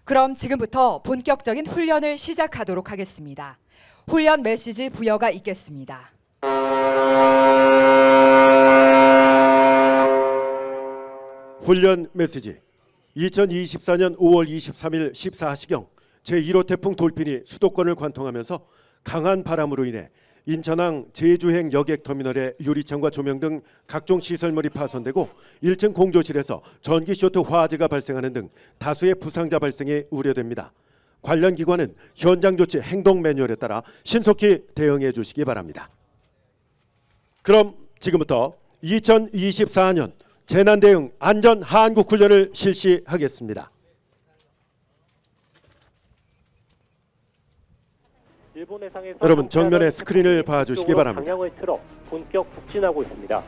그럼 지금부터 본격적인 훈련을 시작하도록 하겠습니다. 훈련 메시지 부여가 있겠습니다. 훈련 메시지. 2024년 5월 23일 14시경 제1호 태풍 돌핀이 수도권을 관통하면서 강한 바람으로 인해 인천항 제주행 여객터미널의 유리창과 조명 등 각종 시설물이 파손되고 1층 공조실에서 전기 쇼트 화재가 발생하는 등 다수의 부상자 발생이 우려됩니다. 관련 기관은 현장 조치 행동 매뉴얼에 따라 신속히 대응해 주시기 바랍니다. 그럼 지금부터 2024년 재난대응 안전 한국훈련을 실시하겠습니다. 여러분 정면의 스크린을 봐주시기 바랍니다. 방향을 틀어 본격 북진하고 있습니다.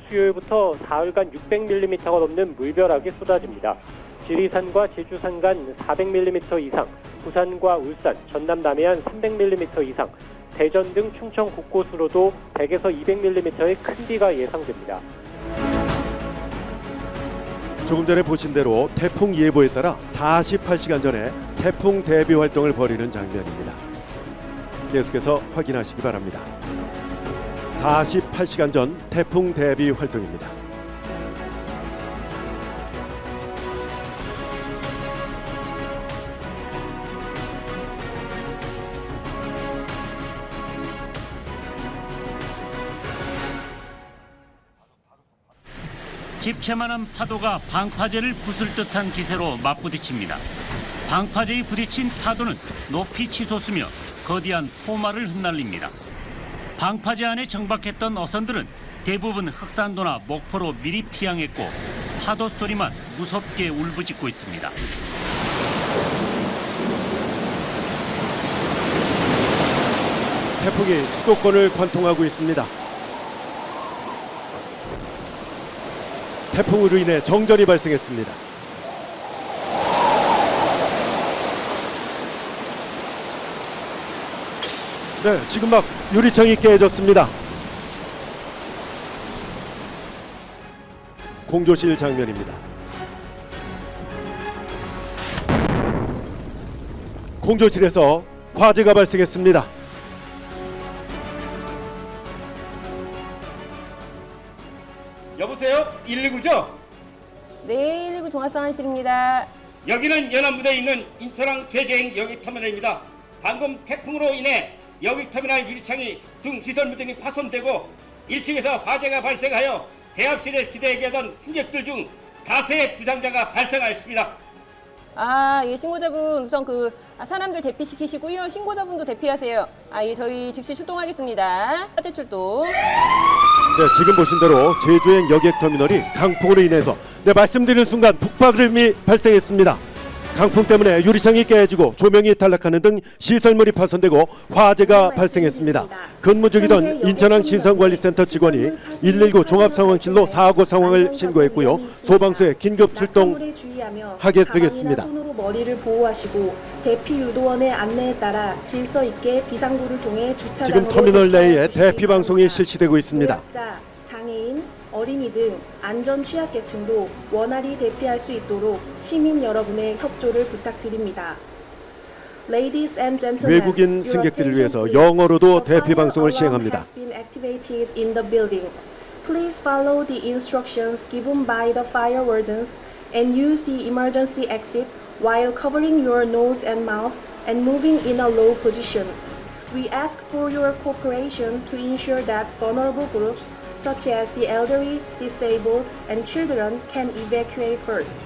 수요일부터 사흘간 600mm가 넘는 물벼락이 쏟아집니다. 지리산과 제주산 간 400mm 이상, 부산과 울산, 전남 남해안 300mm 이상, 대전 등 충청 곳곳으로도 100에서 200mm의 큰 비가 예상됩니다. 조금 전에 보신 대로 태풍 예보에 따라 48시간 전에 태풍 대비 활동을 벌이는 장면입니다. 계속해서 확인하시기 바랍니다. 48시간 전 태풍 대비 활동입니다. 집채만한 파도가 방파제를 부술 듯한 기세로 맞부딪힙니다. 방파제에 부딪힌 파도는 높이 치솟으며 거대한 포마를 흩날립니다. 방파제 안에 정박했던 어선들은 대부분 흑산도나 목포로 미리 피항했고 파도 소리만 무섭게 울부짖고 있습니다. 태풍이 수도권을 관통하고 있습니다. 태풍으로 인해 정전이 발생했습니다. 네, 지금 막 유리창이 깨졌습니다. 공조실 장면입니다. 공조실에서 화재가 발생했습니다. 여보세요? 119죠? 네, 119 종합상황실입니다. 여기는 연안부대에 있는 인천항 제주행 여객터미널입니다. 방금 태풍으로 인해 여객터미널 유리창이 등 시설물 등이 파손되고 1층에서 화재가 발생하여 대합실에 기대하던 승객들 중 다수의 부상자가 발생하였습니다. 예, 신고자분 우선 사람들 대피시키시고요. 신고자분도 대피하세요. 예, 저희 즉시 출동하겠습니다. 화재 출동. 네, 지금 보신 대로 제주행 여객터미널이 강풍으로 인해서 말씀드리는 순간 북파름이 발생했습니다. 강풍 때문에 유리창이 깨지고 조명이 탈락하는 등 시설물이 파손되고 화재가 발생했습니다. 근무 중이던 인천항 시설관리센터 직원이 119 종합상황실로 사고 상황을 신고했고요. 소방서에 긴급 출동하게 되겠습니다. 손으로 머리를 보호하시고 대피 유도원의 안내에 따라 질서 있게 비상구를 통해 주차장으로 지금 터미널 내에 대피 방송이 실시되고 있습니다. 노약자, 장애인, 어린이 등 안전 취약계층도 원활히 대피할 수 있도록 시민 여러분의 협조를 부탁드립니다. Ladies and gentlemen, 외국인 승객들을 위해서 영어로도 대피 방송을 시행합니다. Please follow the instructions given by the fire wardens and use the emergency exit while covering your nose and mouth and moving in a low position. We ask for your cooperation to ensure that vulnerable groups such as the elderly, disabled, and children can evacuate first.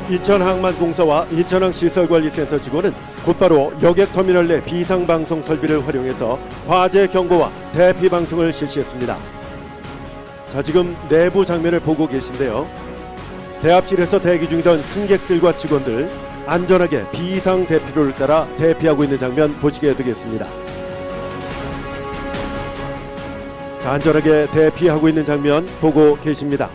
인천항만공사와 인천항 시설관리센터 직원은 곧바로 여객터미널 내 비상방송 설비를 활용해서 화재 경보와 대피 방송을 실시했습니다. 자, 지금 내부 장면을 보고 계신데요. 대합실에서 대기 중이던 승객들과 직원들 안전하게 비상 대피로를 따라 대피하고 있는 장면 보시게 되겠습니다. 자, 안전하게 대피하고 있는 장면 보고 계십니다.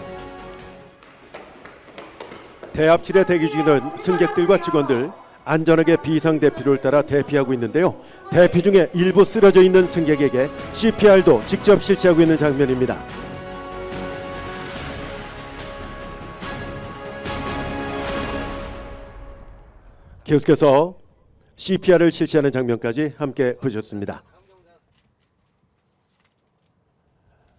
대합실에 대기 중이던 승객들과 직원들 안전하게 비상 대피로를 따라 대피하고 있는데요. 대피 중에 일부 쓰러져 있는 승객에게 CPR도 직접 실시하고 있는 장면입니다. 계속해서 CPR을 실시하는 장면까지 함께 보셨습니다.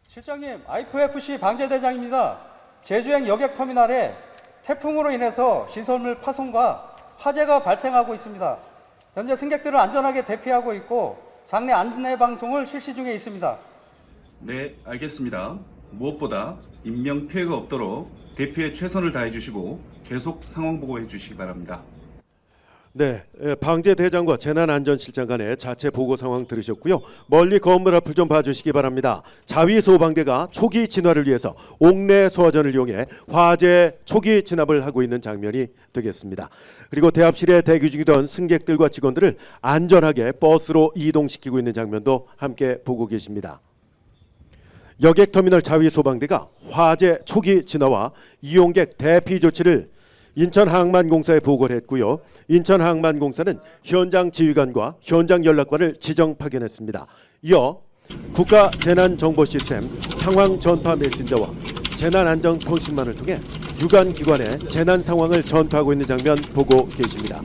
실장님, IFFC 방재대장입니다. 제주행 여객터미널에 태풍으로 인해서 시설물 파손과 화재가 발생하고 있습니다. 현재 승객들을 안전하게 대피하고 있고 장내 안내 방송을 실시 중에 있습니다. 네, 알겠습니다. 무엇보다 인명 피해가 없도록 대피에 최선을 다해 주시고 계속 상황 보고해 주시기 바랍니다. 네, 방재대장과 재난안전실장 간의 자체 보고 상황 들으셨고요. 멀리 건물 앞을 좀 봐주시기 바랍니다. 자위소방대가 초기 진화를 위해서 옥내 소화전을 이용해 화재 초기 진압을 하고 있는 장면이 되겠습니다. 그리고 대합실에 대기 중이던 승객들과 직원들을 안전하게 버스로 이동시키고 있는 장면도 함께 보고 계십니다. 여객터미널 자위소방대가 화재 초기 진화와 이용객 대피 조치를 인천항만공사에 보고를 했고요. 인천항만공사는 현장 지휘관과 현장 연락관을 지정 파견했습니다. 이어 국가재난정보시스템 상황전파 메신저와 재난안전통신망을 통해 유관기관에 재난 상황을 전파하고 있는 장면 보고 계십니다.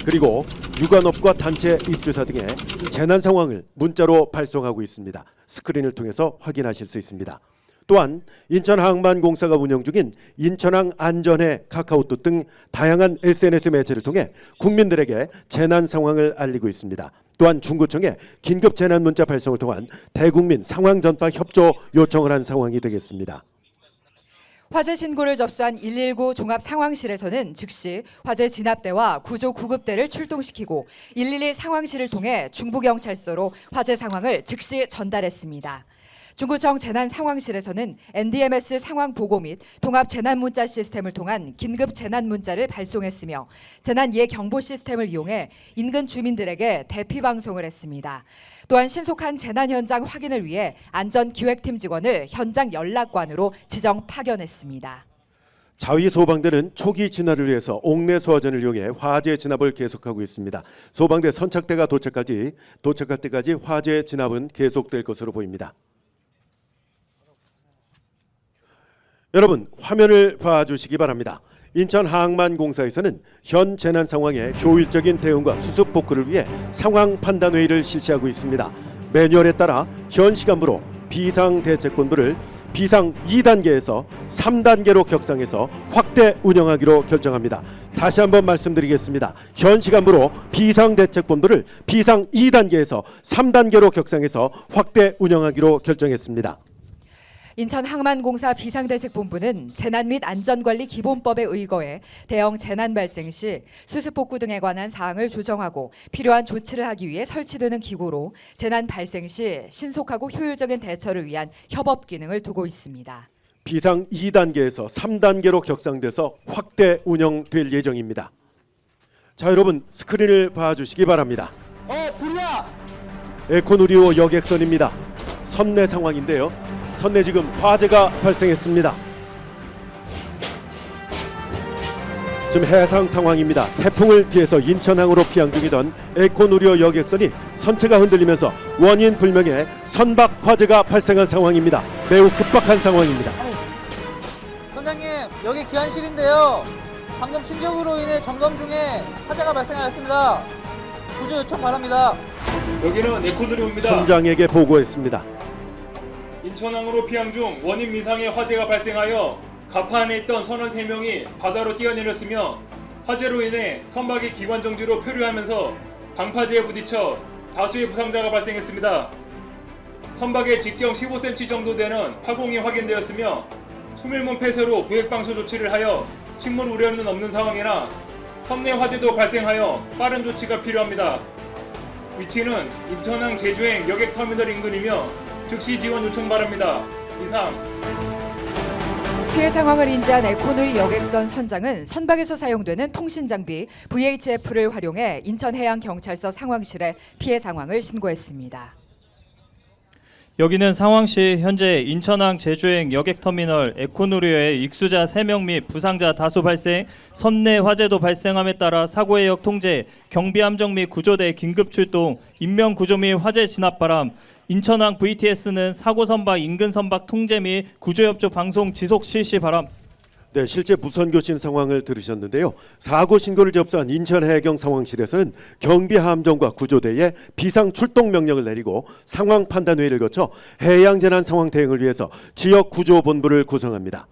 그리고 유관업과 단체 입주사 등의 재난 상황을 문자로 발송하고 있습니다. 스크린을 통해서 확인하실 수 있습니다. 또한 인천항만공사가 운영 중인 인천항 안전해 카카오톡 등 다양한 SNS 매체를 통해 국민들에게 재난 상황을 알리고 있습니다. 또한 중구청에 긴급 재난 문자 발송을 통한 대국민 상황 전파 협조 요청을 한 상황이 되겠습니다. 화재 신고를 접수한 119 종합 상황실에서는 즉시 화재 진압대와 구조 구급대를 출동시키고 111 상황실을 통해 중부경찰서로 화재 상황을 즉시 전달했습니다. 중구청 재난상황실에서는 NDMS 상황 보고 및 통합 재난 문자 시스템을 통한 긴급 재난 문자를 발송했으며 재난 예경보 시스템을 이용해 인근 주민들에게 대피 방송을 했습니다. 또한 신속한 재난 현장 확인을 위해 안전기획팀 직원을 현장 연락관으로 지정 파견했습니다. 자위소방대는 초기 진화를 위해서 옥내 소화전을 이용해 화재 진압을 계속하고 있습니다. 소방대 선착대가 도착할 때까지 화재 진압은 계속될 것으로 보입니다. 여러분 화면을 봐주시기 바랍니다. 인천항만공사에서는 현 재난 상황에 효율적인 대응과 수습 복구를 위해 상황 판단 회의를 실시하고 있습니다. 매뉴얼에 따라 현 시간부로 비상대책본부를 비상 2단계에서 3단계로 격상해서 확대 운영하기로 결정합니다. 다시 한번 말씀드리겠습니다. 현 시간부로 비상대책본부를 비상 2단계에서 3단계로 격상해서 확대 운영하기로 결정했습니다. 인천항만공사 비상대책본부는 재난 및 안전관리 기본법에 의거해 대형 재난 발생 시 수습복구 등에 관한 사항을 조정하고 필요한 조치를 하기 위해 설치되는 기구로 재난 발생 시 신속하고 효율적인 대처를 위한 협업 기능을 두고 있습니다. 비상 2단계에서 3단계로 격상돼서 확대 운영될 예정입니다. 자, 여러분 스크린을 봐주시기 바랍니다. 불이야! 에코누리호 여객선입니다. 선내 상황인데요. 선내 지금 화재가 발생했습니다. 지금 해상 상황입니다. 태풍을 피해서 인천항으로 피항 중이던 에코누리호 여객선이 선체가 흔들리면서 원인 불명의 선박 화재가 발생한 상황입니다. 매우 급박한 상황입니다. 선장님, 여기 기관실인데요. 방금 충격으로 인해 점검 중에 화재가 발생하였습니다. 구조 요청 바랍니다. 여기는 에코누리호입니다. 선장에게 보고했습니다. 인천항으로 피항 중 원인 미상의 화재가 발생하여 갑파 안에 있던 선원 3명이 바다로 뛰어내렸으며 화재로 인해 선박이 기관 정지로 표류하면서 방파제에 부딪혀 다수의 부상자가 발생했습니다. 선박에 직경 15cm 정도 되는 파공이 확인되었으며 수밀문 폐쇄로 부액 방수 조치를 하여 침몰 우려는 없는 상황이나 선내 화재도 발생하여 빠른 조치가 필요합니다. 위치는 인천항 제주행 여객터미널 인근이며 즉시 지원 요청 바랍니다. 이상. 피해 상황을 인지한 에코누리 여객선 선장은 선박에서 사용되는 통신 장비 VHF를 활용해 인천해양경찰서 상황실에 피해 상황을 신고했습니다. 여기는 상황시 현재 인천항 제주행 여객터미널 에코누리호에 익수자 3명 및 부상자 다수 발생, 선내 화재도 발생함에 따라 사고해역 통제, 경비함정 및 구조대 긴급 출동, 인명구조 및 화재 진압 바람, 인천항 VTS는 사고 선박 인근 선박 통제 및 구조협조 방송 지속 실시 바람. 네, 실제 무선 교신 상황을 들으셨는데요. 사고 신고를 접수한 인천해경 상황실에서는 경비함정과 구조대에 비상 출동 명령을 내리고 상황 판단회의를 거쳐 해양재난 상황 대응을 위해서 지역 구조본부를 구성합니다.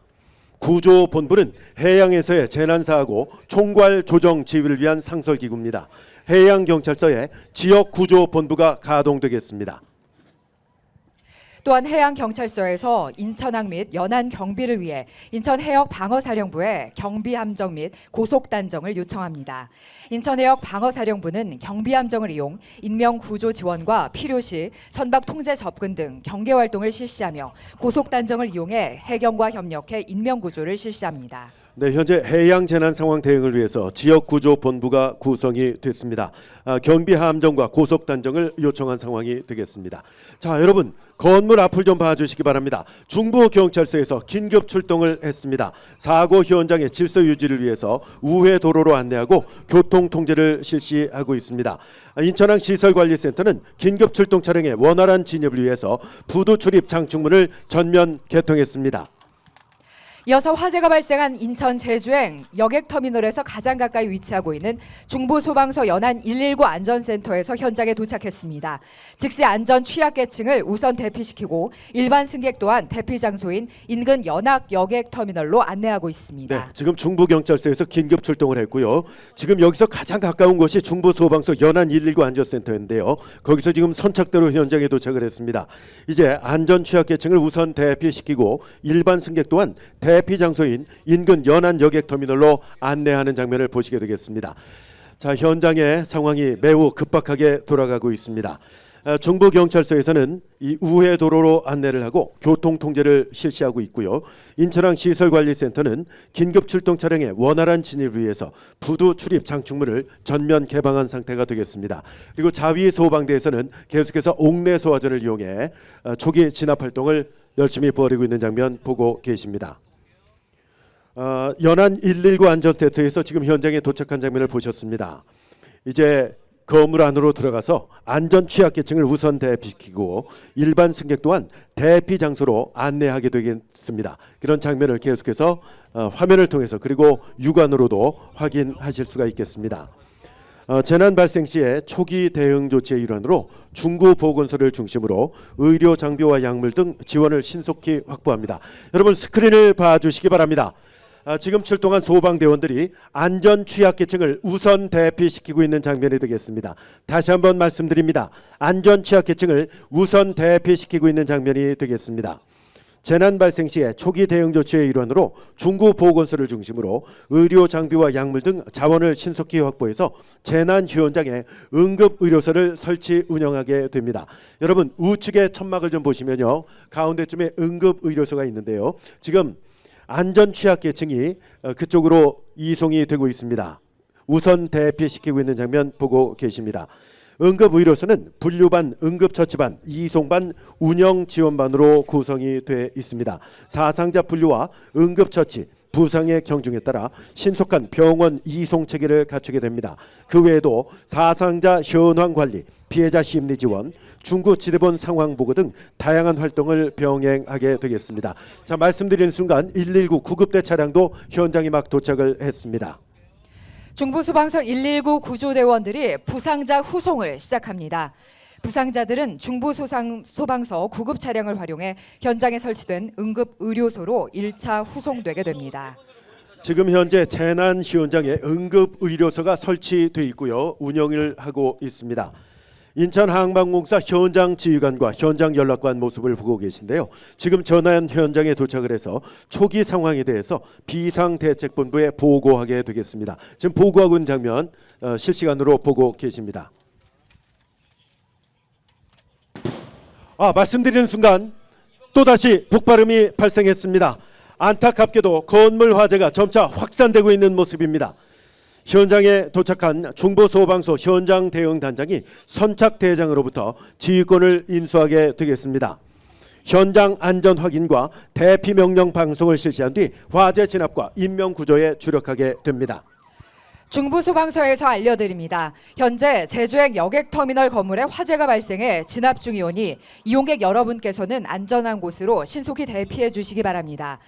구조본부는 해양에서의 재난사고 총괄 조정 지휘를 위한 상설기구입니다. 해양경찰서의 지역구조본부가 가동되겠습니다. 또한 해양경찰서에서 인천항 및 연안 경비를 위해 인천해역 방어사령부에 경비함정 및 고속단정을 요청합니다. 인천해역 방어사령부는 경비함정을 이용 인명구조 지원과 필요시 선박 통제 접근 등 경계활동을 실시하며 고속단정을 이용해 해경과 협력해 인명구조를 실시합니다. 네, 현재 해양재난상황 대응을 위해서 지역구조본부가 구성이 됐습니다. 경비함정과 고속단정을 요청한 상황이 되겠습니다. 자, 여러분 건물 앞을 좀 봐주시기 바랍니다. 중부경찰서에서 긴급 출동을 했습니다. 사고 현장의 질서 유지를 위해서 우회 도로로 안내하고 교통통제를 실시하고 있습니다. 인천항 시설관리센터는 긴급 출동 차량의 원활한 진입을 위해서 부두 출입 장축문을 전면 개통했습니다. 이어서 화재가 발생한 인천 제주행 여객터미널에서 가장 가까이 위치하고 있는 중부소방서 연안 119 안전센터에서 현장에 도착했습니다. 즉시 안전 취약계층을 우선 대피시키고 일반 승객 또한 대피 장소인 인근 연학 여객터미널로 안내하고 있습니다. 네, 지금 중부경찰서에서 긴급 출동을 했고요. 지금 여기서 가장 가까운 곳이 중부소방서 연안 119 안전센터인데요. 거기서 지금 선착대로 현장에 도착을 했습니다. 이제 안전 취약계층을 우선 대피시키고 일반 승객 또한 대피 장소인 인근 연안 여객터미널로 안내하는 장면을 보시게 되겠습니다. 자, 현장의 상황이 매우 급박하게 돌아가고 있습니다. 중부경찰서에서는 이 우회 도로로 안내를 하고 교통통제를 실시하고 있고요. 인천항 시설관리센터는 긴급 출동 차량의 원활한 진입을 위해서 부두 출입 장축문을 전면 개방한 상태가 되겠습니다. 그리고 자위소방대에서는 계속해서 옥내 소화전을 이용해 초기 진압 활동을 열심히 벌이고 있는 장면 보고 계십니다. 연안 119 안전센터에서 지금 현장에 도착한 장면을 보셨습니다. 이제 건물 안으로 들어가서 안전 취약계층을 우선 대피시키고 일반 승객 또한 대피 장소로 안내하게 되겠습니다. 그런 장면을 계속해서 화면을 통해서 그리고 육안으로도 확인하실 수가 있겠습니다. 재난 발생 시에 초기 대응 조치의 일환으로 중구보건소를 중심으로 의료 장비와 약물 등 지원을 신속히 확보합니다. 여러분 스크린을 봐주시기 바랍니다. 지금 출동한 소방대원들이 안전 취약계층을 우선 대피시키고 있는 장면이 되겠습니다. 다시 한번 말씀드립니다. 안전 취약계층을 우선 대피시키고 있는 장면이 되겠습니다. 재난 발생 시에 초기 대응 조치의 일환으로 중구보건소를 중심으로 의료 장비와 약물 등 자원을 신속히 확보해서 재난 현장에 응급의료소를 설치 운영하게 됩니다. 여러분 우측의 천막을 좀 보시면요. 가운데쯤에 응급의료소가 있는데요. 지금 안전 취약계층이 그쪽으로 이송이 되고 있습니다. 우선 대피시키고 있는 장면 보고 계십니다. 응급의료소는 분류반, 응급처치반, 이송반, 운영지원반으로 구성이 돼 있습니다. 사상자 분류와 응급처치, 부상의 경중에 따라 신속한 병원 이송 체계를 갖추게 됩니다. 그 외에도 사상자 현황 관리, 피해자 심리 지원, 중구 지대본 상황 보고 등 다양한 활동을 병행하게 되겠습니다. 자, 말씀드리는 순간 119 구급대 차량도 현장에 막 도착을 했습니다. 중부소방서 119 구조대원들이 부상자 후송을 시작합니다. 부상자들은 중부소방서 구급 차량을 활용해 현장에 설치된 응급의료소로 1차 후송되게 됩니다. 지금 현재 재난 현장에 응급의료소가 설치돼 있고요. 운영을 하고 있습니다. 인천항만공사 현장 지휘관과 현장 연락관 모습을 보고 계신데요. 지금 전화연 현장에 도착을 해서 초기 상황에 대해서 비상대책본부에 보고하게 되겠습니다. 지금 보고하고 있는 장면 실시간으로 보고 계십니다. 말씀드리는 순간 또다시 폭발음이 발생했습니다. 안타깝게도 건물 화재가 점차 확산되고 있는 모습입니다. 현장에 도착한 중부소방서 현장 대응 단장이 선착대장으로부터 지휘권을 인수하게 되겠습니다. 현장 안전 확인과 대피 명령 방송을 실시한 뒤 화재 진압과 인명 구조에 주력하게 됩니다. 중부소방서에서 알려드립니다. 현재 제주행 여객터미널 건물에 화재가 발생해 진압 중이오니 이용객 여러분께서는 안전한 곳으로 신속히 대피해 주시기 바랍니다.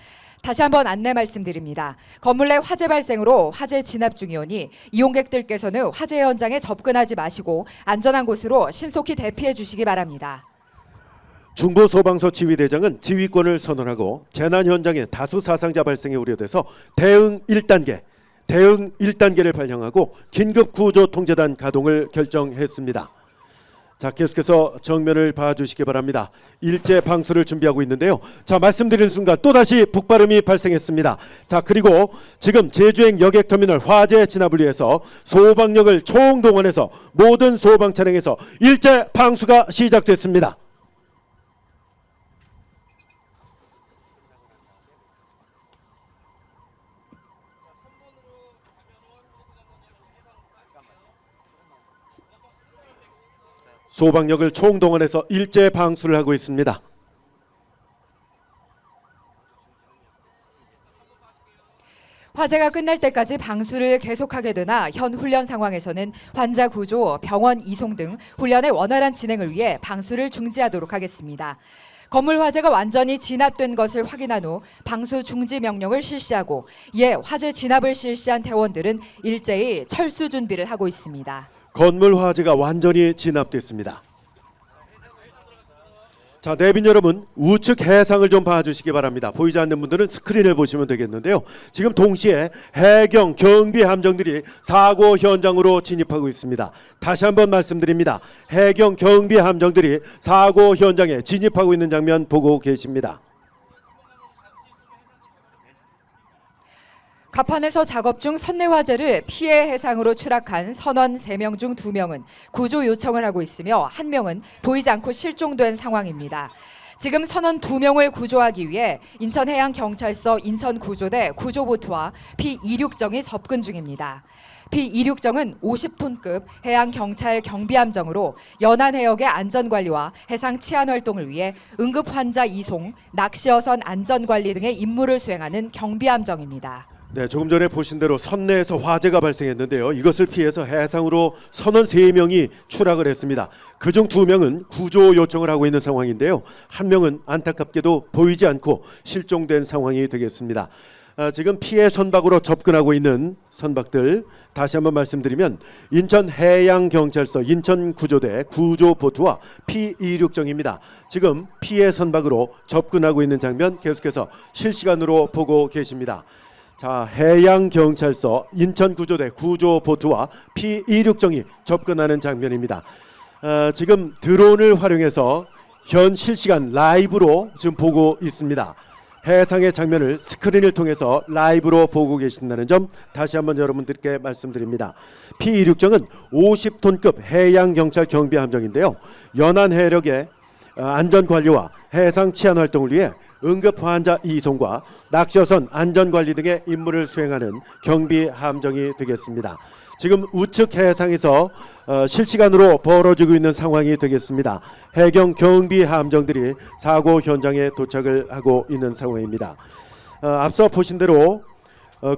다시 한번 안내 말씀드립니다. 건물 내 화재 발생으로 화재 진압 중이오니 이용객들께서는 화재 현장에 접근하지 마시고 안전한 곳으로 신속히 대피해 주시기 바랍니다. 중부소방서 지휘대장은 지휘권을 선언하고 재난 현장에 다수 사상자 발생이 우려돼서 대응 1단계를 발령하고 긴급 구조 통제단 가동을 결정했습니다. 자, 계속해서 정면을 봐주시기 바랍니다. 일제 방수를 준비하고 있는데요. 자, 말씀드리는 순간 또다시 북발음이 발생했습니다. 자, 그리고 지금 제주행 여객터미널 화재 진압을 위해서 소방력을 총동원해서 모든 소방 차량에서 일제 방수가 시작됐습니다. 소방력을 총동원해서 일제 방수를 하고 있습니다. 화재가 끝날 때까지 방수를 계속하게 되나 현 훈련 상황에서는 환자 구조, 병원 이송 등 훈련의 원활한 진행을 위해 방수를 중지하도록 하겠습니다. 건물 화재가 완전히 진압된 것을 확인한 후 방수 중지 명령을 실시하고 이에 화재 진압을 실시한 대원들은 일제히 철수 준비를 하고 있습니다. 건물 화재가 완전히 진압됐습니다. 자, 내빈 여러분, 우측 해상을 좀 봐주시기 바랍니다. 보이지 않는 분들은 스크린을 보시면 되겠는데요. 지금 동시에 해경, 경비 함정들이 사고 현장으로 진입하고 있습니다. 다시 한번 말씀드립니다. 해경, 경비 함정들이 사고 현장에 진입하고 있는 장면 보고 계십니다. 갑판에서 작업 중 선내 화재를 피해 해상으로 추락한 선원 3명 중 2명은 구조 요청을 하고 있으며 1명은 보이지 않고 실종된 상황입니다. 지금 선원 2명을 구조하기 위해 인천해양경찰서 인천구조대 구조보트와 P26정이 접근 중입니다. P26정은 50톤급 해양경찰 경비함정으로 연안해역의 안전관리와 해상 치안 활동을 위해 응급 환자 이송, 낚시어선 안전관리 등의 임무를 수행하는 경비함정입니다. 네, 조금 전에 보신 대로 선내에서 화재가 발생했는데요. 이것을 피해서 해상으로 선원 3명이 추락을 했습니다. 그중 2명은 구조 요청을 하고 있는 상황인데요. 1명은 안타깝게도 보이지 않고 실종된 상황이 되겠습니다. 지금 피해 선박으로 접근하고 있는 선박들 다시 한번 말씀드리면 인천해양경찰서 인천구조대 구조보트와 P26정입니다. 지금 피해 선박으로 접근하고 있는 장면 계속해서 실시간으로 보고 계십니다. 자, 해양경찰서 인천구조대 구조보트와 P26정이 접근하는 장면입니다. 지금 드론을 활용해서 현 실시간 라이브로 지금 보고 있습니다. 해상의 장면을 스크린을 통해서 라이브로 보고 계신다는 점 다시 한번 여러분들께 말씀드립니다. P26정은 50톤급 해양경찰 경비함정인데요. 연안해력의 안전관리와 해상 치안 활동을 위해 응급 환자 이송과 낚시어선 안전관리 등의 임무를 수행하는 경비함정이 되겠습니다. 지금 우측 해상에서 실시간으로 벌어지고 있는 상황이 되겠습니다. 해경 경비함정들이 사고 현장에 도착을 하고 있는 상황입니다. 앞서 보신 대로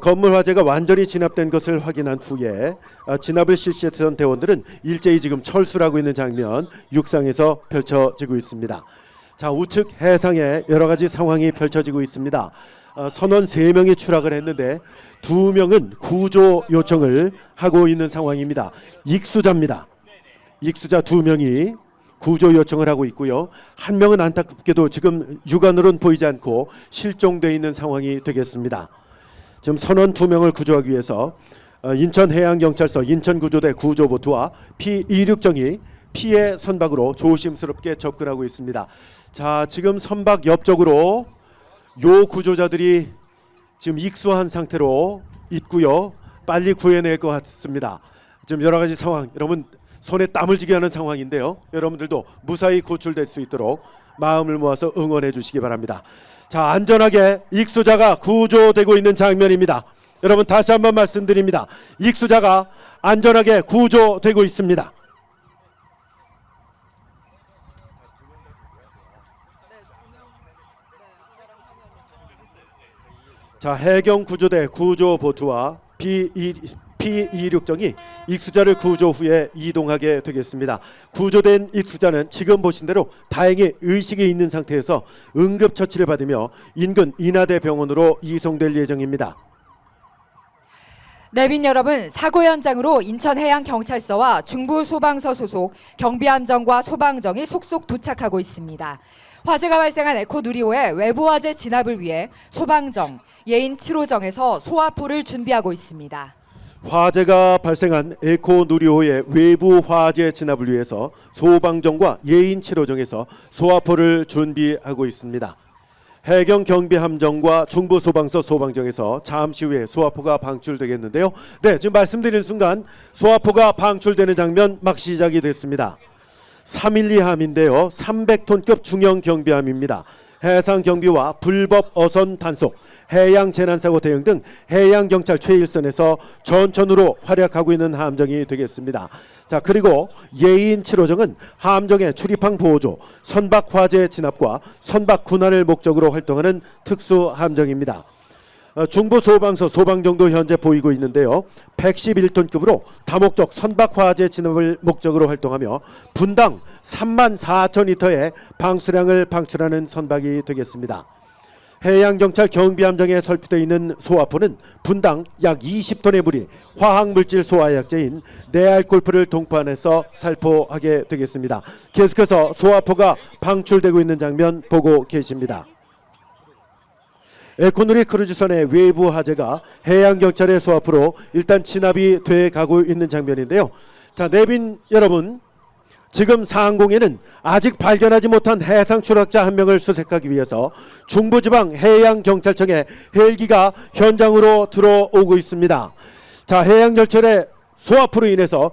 건물 화재가 완전히 진압된 것을 확인한 후에 진압을 실시했던 대원들은 일제히 지금 철수를 하고 있는 장면 육상에서 펼쳐지고 있습니다. 자, 우측 해상에 여러 가지 상황이 펼쳐지고 있습니다. 선원 3명이 추락을 했는데 2명은 구조 요청을 하고 있는 상황입니다. 익수자입니다. 익수자 2명이 구조 요청을 하고 있고요. 1명은 안타깝게도 지금 육안으로는 보이지 않고 실종되어 있는 상황이 되겠습니다. 지금 선원 2명을 구조하기 위해서 인천해양경찰서 인천구조대 구조보트와 P26정이 피해 선박으로 조심스럽게 접근하고 있습니다. 자, 지금 선박 옆쪽으로 요 구조자들이 지금 익수한 상태로 있고요. 빨리 구해낼 것 같습니다. 지금 여러 가지 상황, 여러분 손에 땀을 쥐게 하는 상황인데요. 여러분들도 무사히 구출될 수 있도록 마음을 모아서 응원해 주시기 바랍니다. 자, 안전하게 익수자가 구조되고 있는 장면입니다. 여러분 다시 한번 말씀드립니다. 익수자가 안전하게 구조되고 있습니다. 자, 해경구조대 구조보트와 P26정이 익수자를 구조 후에 이동하게 되겠습니다. 구조된 익수자는 지금 보신 대로 다행히 의식이 있는 상태에서 응급처치를 받으며 인근 인하대 병원으로 이송될 예정입니다. 내빈 여러분, 사고 현장으로 인천해양경찰서와 중부소방서 소속 경비함정과 소방정이 속속 도착하고 있습니다. 화재가 발생한 에코 누리호의 외부 화재 진압을 위해 소방정, 예인 7호정에서 소화포를 준비하고 있습니다. 화재가 발생한 에코 누리호의 외부 화재 진압을 위해서 소방정과 예인 7호정에서 소화포를 준비하고 있습니다. 해경 경비함정과 중부소방서 소방정에서 잠시 후에 소화포가 방출되겠는데요. 네, 지금 말씀드린 순간 소화포가 방출되는 장면 막 시작이 됐습니다. 312함인데요. 300톤급 중형 경비함입니다. 해상경비와 불법 어선 단속, 해양재난사고 대응 등 해양경찰 최일선에서 전천후로 활약하고 있는 함정이 되겠습니다. 자, 그리고 예인 7호정은 함정의 출입항 보호조, 선박 화재 진압과 선박 군환을 목적으로 활동하는 특수 함정입니다. 중부소방서 소방정도 현재 보이고 있는데요. 111톤급으로 다목적 선박 화재 진압을 목적으로 활동하며 분당 34,000리터의 방수량을 방출하는 선박이 되겠습니다. 해양경찰 경비함정에 설치되어 있는 소화포는 분당 약 20톤의 물이 화학물질 소화약제인 네알콜프를 동반해서 살포하게 되겠습니다. 계속해서 소화포가 방출되고 있는 장면 보고 계십니다. 에코누리 크루즈선의 외부 화재가 해양경찰의 소화포로 일단 진압이 돼 가고 있는 장면인데요. 자, 내빈 여러분, 지금 상공에는 아직 발견하지 못한 해상 추락자 한 명을 수색하기 위해서 중부지방 해양경찰청의 헬기가 현장으로 들어오고 있습니다. 자, 해양경찰의 소화포로 인해서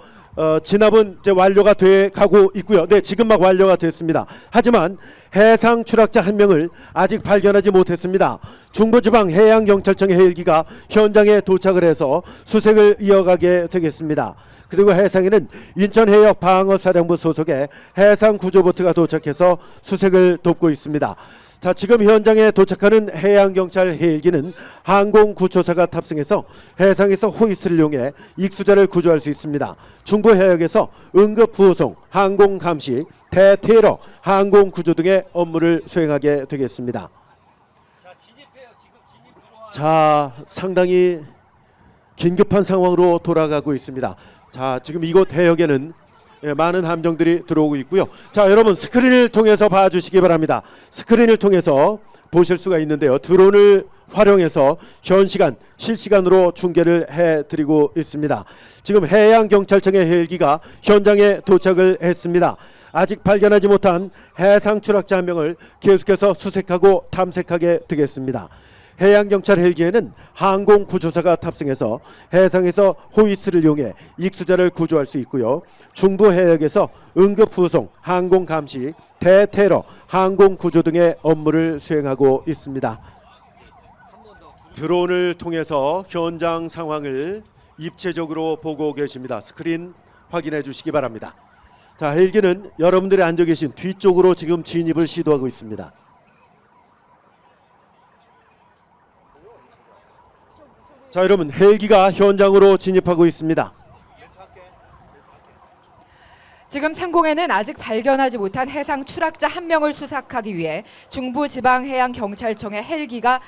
진압은 이제 완료가 돼 가고 있고요. 네, 지금 막 완료가 됐습니다. 하지만 해상 추락자 한 명을 아직 발견하지 못했습니다. 중부지방 해양경찰청의 헬기가 현장에 도착을 해서 수색을 이어가게 되겠습니다. 그리고 해상에는 인천해역 방어사령부 소속의 해상구조보트가 도착해서 수색을 돕고 있습니다. 자, 지금 현장에 도착하는 해양경찰 헬기는 항공구조사가 탑승해서 해상에서 호이스를 이용해 익수자를 구조할 수 있습니다. 중부해역에서 응급부호송, 항공감시, 대테러, 항공구조 등의 업무를 수행하게 되겠습니다. 자, 상당히 긴급한 상황으로 돌아가고 있습니다. 자, 지금 이곳 해역에는 많은 함정들이 들어오고 있고요. 자, 여러분 스크린을 통해서 봐주시기 바랍니다. 스크린을 통해서 보실 수가 있는데요. 드론을 활용해서 현 시간 실시간으로 중계를 해드리고 있습니다. 지금 해양경찰청의 헬기가 현장에 도착을 했습니다. 아직 발견하지 못한 해상 추락자 한 명을 계속해서 수색하고 탐색하게 되겠습니다. 해양경찰 헬기에는 항공구조사가 탑승해서 해상에서 호이스를 이용해 익수자를 구조할 수 있고요. 중부해역에서 응급후송, 항공감시, 대테러, 항공구조 등의 업무를 수행하고 있습니다. 드론을 통해서 현장 상황을 입체적으로 보고 계십니다. 스크린 확인해 주시기 바랍니다. 자, 헬기는 여러분들이 앉아 계신 뒤쪽으로 지금 진입을 시도하고 있습니다. 자, 여러분 헬기가 현장으로 진입하고 있습니다. 지금 상공에는 아직 발견하지 못한 해상 추락자 한 명을 수색하기 위해 중부지방해양경찰청의 헬기가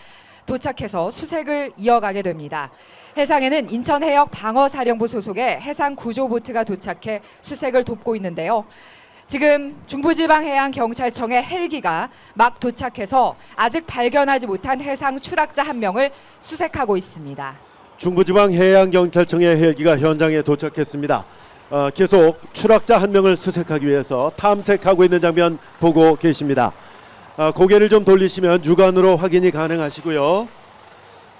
도착해서 수색을 이어가게 됩니다. 해상에는 인천해역 방어사령부 소속의 해상구조보트가 도착해 수색을 돕고 있는데요. 지금 중부지방해양경찰청의 헬기가 막 도착해서 아직 발견하지 못한 해상 추락자 한 명을 수색하고 있습니다. 중부지방해양경찰청의 헬기가 현장에 도착했습니다. 계속 추락자 한 명을 수색하기 위해서 탐색하고 있는 장면 보고 계십니다. 고개를 좀 돌리시면 육안으로 확인이 가능하시고요.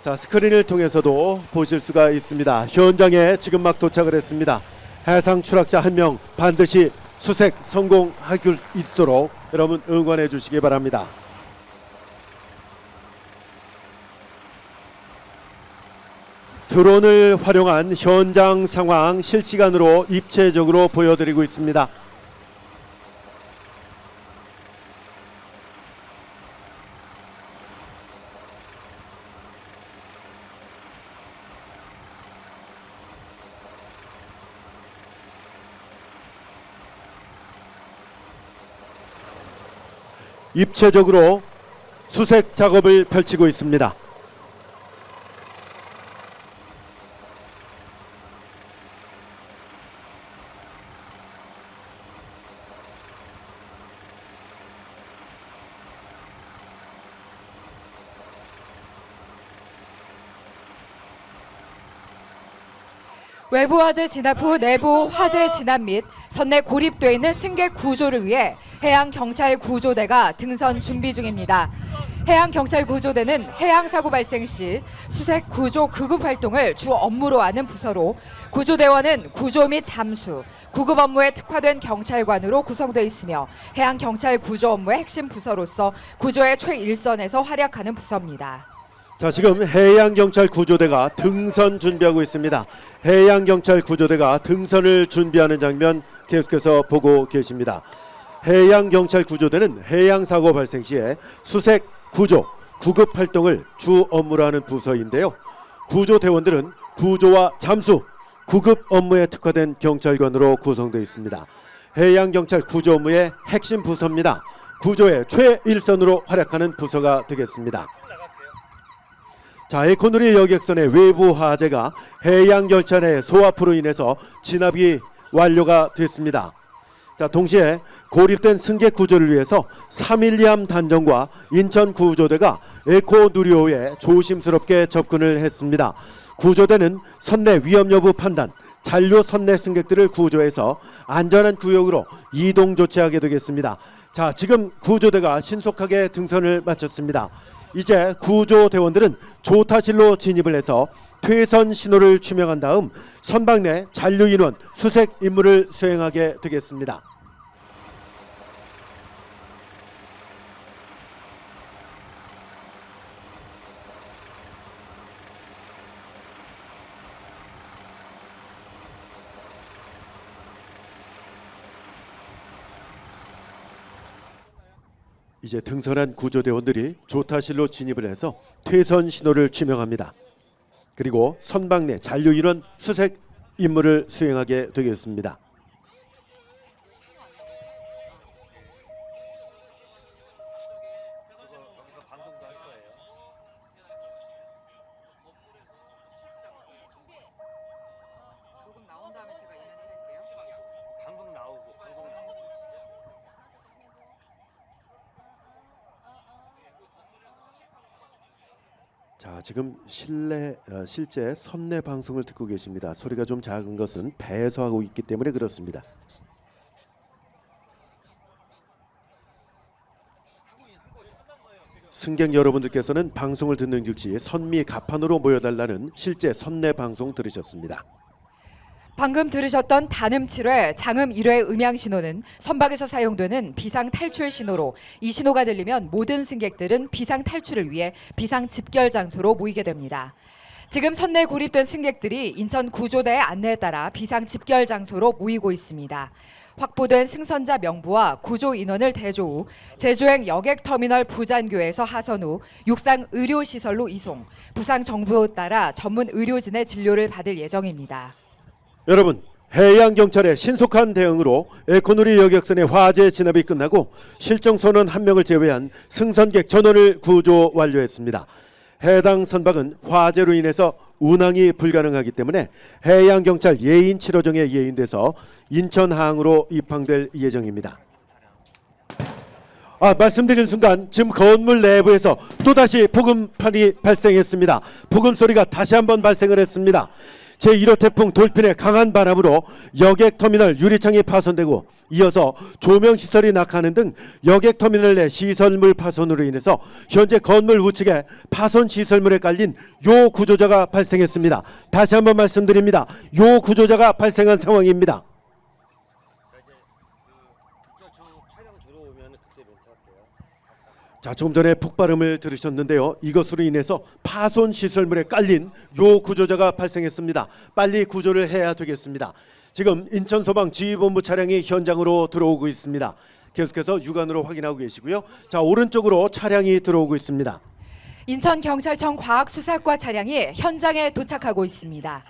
자, 스크린을 통해서도 보실 수가 있습니다. 현장에 지금 막 도착을 했습니다. 해상 추락자 한 명 반드시 수색 성공할 수 있도록 여러분 응원해 주시기 바랍니다. 드론을 활용한 현장 상황 실시간으로 입체적으로 보여드리고 있습니다. 입체적으로 수색 작업을 펼치고 있습니다. 외부 화재 진압 후 내부 화재 진압 및 선내 고립돼 있는 승객 구조를 위해 해양경찰구조대가 등선 준비 중입니다. 해양경찰구조대는 해양사고 발생 시 수색 구조 구급 활동을 주 업무로 하는 부서로 구조대원은 구조 및 잠수, 구급 업무에 특화된 경찰관으로 구성되어 있으며 해양경찰 구조 업무의 핵심 부서로서 구조의 최일선에서 활약하는 부서입니다. 자, 지금 해양경찰구조대가 등선 준비하고 있습니다. 해양경찰구조대가 등선을 준비하는 장면 계속해서 보고 계십니다. 해양경찰구조대는 해양사고 발생 시에 수색, 구조, 구급 활동을 주 업무로 하는 부서인데요. 구조대원들은 구조와 잠수, 구급 업무에 특화된 경찰관으로 구성되어 있습니다. 해양경찰 구조 업무의 핵심 부서입니다. 구조의 최일선으로 활약하는 부서가 되겠습니다. 자, 에코누리 여객선의 외부 화재가 해양열차의 소화프로 인해서 진압이 완료가 됐습니다. 자, 동시에 고립된 승객 구조를 위해서 312함 단정과 인천구조대가 에코누리호에 조심스럽게 접근을 했습니다. 구조대는 선내 위험 여부 판단, 잔류 선내 승객들을 구조해서 안전한 구역으로 이동 조치하게 되겠습니다. 자, 지금 구조대가 신속하게 등선을 마쳤습니다. 이제 구조대원들은 조타실로 진입을 해서 퇴선 신호를 추명한 다음 선박 내 잔류 인원 수색 임무를 수행하게 되겠습니다. 이제 등선한 구조대원들이 조타실로 진입을 해서 퇴선 신호를 추명합니다. 그리고 선박 내 잔류 인원 수색 임무를 수행하게 되겠습니다. 자, 지금 실제 선내 방송을 듣고 계십니다. 소리가 좀 작은 것은 배에서 하고 있기 때문에 그렇습니다. 승객 여러분들께서는 방송을 듣는 즉시 선미 가판으로 모여달라는 실제 선내 방송 들으셨습니다. 방금 들으셨던 단음 7회, 장음 1회 음향 신호는 선박에서 사용되는 비상 탈출 신호로 이 신호가 들리면 모든 승객들은 비상 탈출을 위해 비상 집결 장소로 모이게 됩니다. 지금 선내 고립된 승객들이 인천 구조대의 안내에 따라 비상 집결 장소로 모이고 있습니다. 확보된 승선자 명부와 구조 인원을 대조 후 제주행 여객터미널 부잔교에서 하선 후 육상 의료시설로 이송, 부상 정보에 따라 전문 의료진의 진료를 받을 예정입니다. 여러분, 해양경찰의 신속한 대응으로 에코누리 여객선의 화재 진압이 끝나고 실종 선원 1명을 제외한 승선객 전원을 구조 완료했습니다. 해당 선박은 화재로 인해서 운항이 불가능하기 때문에 해양경찰 예인 치료정에 예인돼서 인천항으로 입항될 예정입니다. 말씀드린 순간 지금 건물 내부에서 또다시 폭음판이 발생했습니다. 폭음 소리가 다시 한번 발생을 했습니다. 제1호 태풍 돌핀의 강한 바람으로 여객터미널 유리창이 파손되고 이어서 조명시설이 낙하하는 등 여객터미널 내 시설물 파손으로 인해서 현재 건물 우측에 파손 시설물에 깔린 요 구조자가 발생했습니다. 다시 한번 말씀드립니다. 요 구조자가 발생한 상황입니다. 자, 조금 전에 폭발음을 들으셨는데요. 이것으로 인해서 파손 시설물에 깔린 요 구조자가 발생했습니다. 빨리 구조를 해야 되겠습니다. 지금 인천소방지휘본부 차량이 현장으로 들어오고 있습니다. 계속해서 육안으로 확인하고 계시고요. 자, 오른쪽으로 차량이 들어오고 있습니다. 인천경찰청 과학수사과 차량이 현장에 도착하고 있습니다.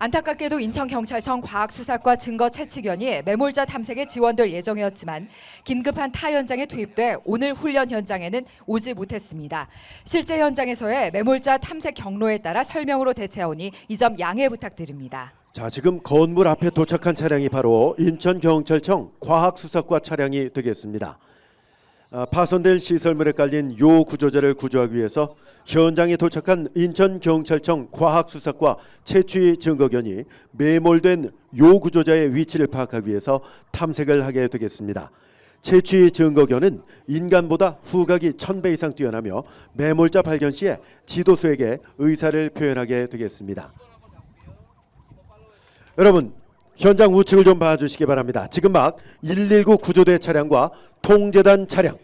안타깝게도 인천경찰청 과학수사과 증거채취견이 매몰자 탐색에 지원될 예정이었지만 긴급한 타 현장에 투입돼 오늘 훈련 현장에는 오지 못했습니다. 실제 현장에서의 매몰자 탐색 경로에 따라 설명으로 대체하오니 이 점 양해 부탁드립니다. 자, 지금 건물 앞에 도착한 차량이 바로 인천경찰청 과학수사과 차량이 되겠습니다. 파손된 시설물에 깔린 요 구조자를 구조하기 위해서 현장에 도착한 인천경찰청 과학수사과 채취 증거견이 매몰된 요 구조자의 위치를 파악하기 위해서 탐색을 하게 되겠습니다. 채취 증거견은 인간보다 후각이 1000배 이상 뛰어나며 매몰자 발견 시에 지도수에게 의사를 표현하게 되겠습니다. 여러분, 현장 우측을 좀 봐주시기 바랍니다. 지금 막 119 구조대 차량과 통제단 차량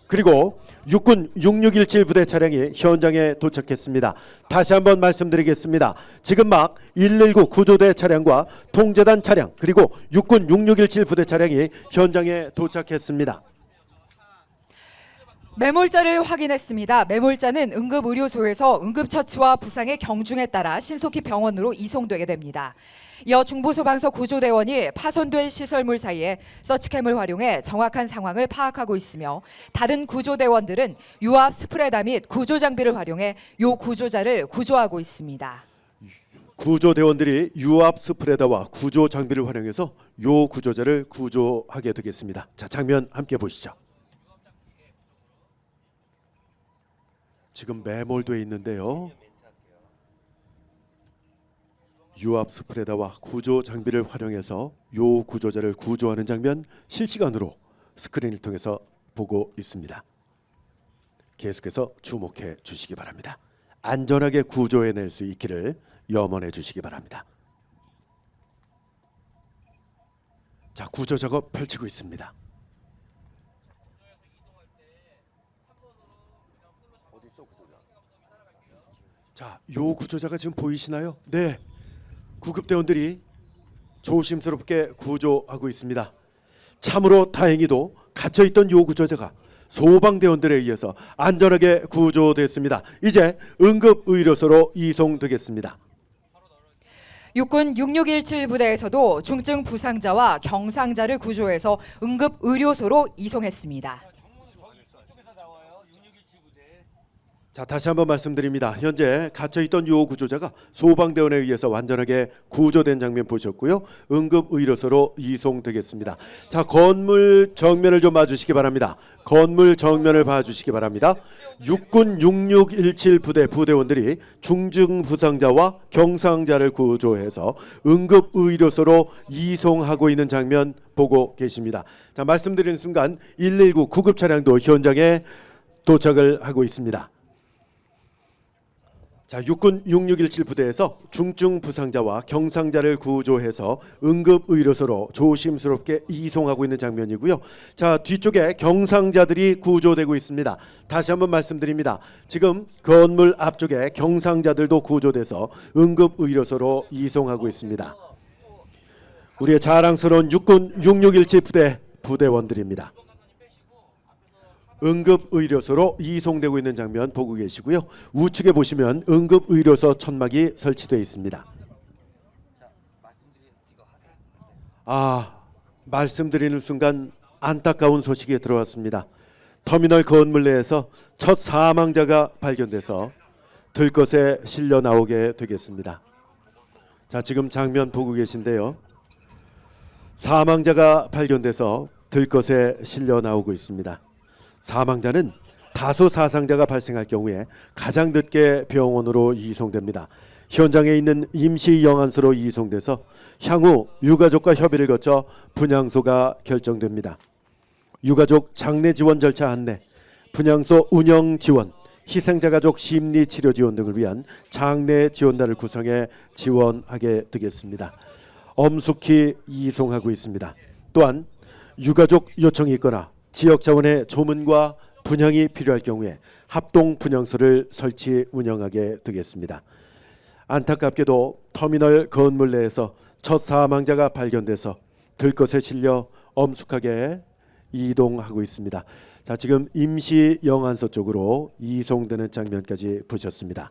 그리고 육군 6617 부대 차량이 현장에 도착했습니다. 다시 한번 말씀드리겠습니다. 지금 막 119 구조대 차량과 통제단 차량 그리고 육군 6617 부대 차량이 현장에 도착했습니다. 매몰자를 확인했습니다. 매몰자는 응급의료소에서 응급처치와 부상의 경중에 따라 신속히 병원으로 이송되게 됩니다. 이어 중부소방서 구조대원이 파손된 시설물 사이에 서치캠을 활용해 정확한 상황을 파악하고 있으며 다른 구조대원들은 유압 스프레더 및 구조장비를 활용해 요 구조자를 구조하고 있습니다. 구조대원들이 유압 스프레더와 구조 장비를 활용해서 요 구조자를 구조하게 되겠습니다. 자, 장면 함께 보시죠. 지금 매몰돼 있는데요. 유압 스프레더와 구조 장비를 활용해서 요 구조자를 구조하는 장면 실시간으로 스크린을 통해서 보고 있습니다. 계속해서 주목해 주시기 바랍니다. 안전하게 구조해낼 수 있기를 염원해 주시기 바랍니다. 자, 구조 작업 펼치고 있습니다. 자, 요 구조자가 지금 보이시나요? 네, 구급대원들이 조심스럽게 구조하고 있습니다. 참으로 다행히도 갇혀있던 요 구조자가 소방대원들에 의해서 안전하게 구조됐습니다. 이제 응급의료소로 이송되겠습니다. 육군 6617 부대에서도 중증 부상자와 경상자를 구조해서 응급의료소로 이송했습니다. 자, 다시 한번 말씀드립니다. 현재 갇혀있던 요 구조자가 소방대원에 의해서 완전하게 구조된 장면 보셨고요. 응급의료소로 이송되겠습니다. 자, 건물 정면을 좀 봐주시기 바랍니다. 건물 정면을 봐주시기 바랍니다. 육군 6617 부대 부대원들이 중증 부상자와 경상자를 구조해서 응급의료소로 이송하고 있는 장면 보고 계십니다. 자, 말씀드리는 순간 119 구급차량도 현장에 도착을 하고 있습니다. 자, 육군 6617 부대에서 중증 부상자와 경상자를 구조해서 응급의료소로 조심스럽게 이송하고 있는 장면이고요. 자, 뒤쪽에 경상자들이 구조되고 있습니다. 다시 한번 말씀드립니다. 지금 건물 앞쪽에 경상자들도 구조돼서 응급의료소로 이송하고 있습니다. 우리의 자랑스러운 육군 6617 부대 부대원들입니다. 응급의료소로 이송되고 있는 장면 보고 계시고요. 우측에 보시면 응급의료소 천막이 설치되어 있습니다. 말씀드리는 순간 안타까운 소식이 들어왔습니다. 터미널 건물 내에서 첫 사망자가 발견돼서 들것에 실려 나오게 되겠습니다. 자, 지금 장면 보고 계신데요. 사망자가 발견돼서 들것에 실려 나오고 있습니다. 사망자는 다수 사상자가 발생할 경우에 가장 늦게 병원으로 이송됩니다. 현장에 있는 임시 영안소로 이송돼서 향후 유가족과 협의를 거쳐 분향소가 결정됩니다. 유가족 장례 지원 절차 안내, 분향소 운영 지원, 희생자 가족 심리 치료 지원 등을 위한 장례 지원단을 구성해 지원하게 되겠습니다. 엄숙히 이송하고 있습니다. 또한 유가족 요청이 있거나 지역 자원의 조문과 분향이 필요할 경우에 합동 분향소를 설치 운영하게 되겠습니다. 안타깝게도 터미널 건물 내에서 첫 사망자가 발견돼서 들것에 실려 엄숙하게 이동하고 있습니다. 자, 지금 임시 영안소 쪽으로 이송되는 장면까지 보셨습니다.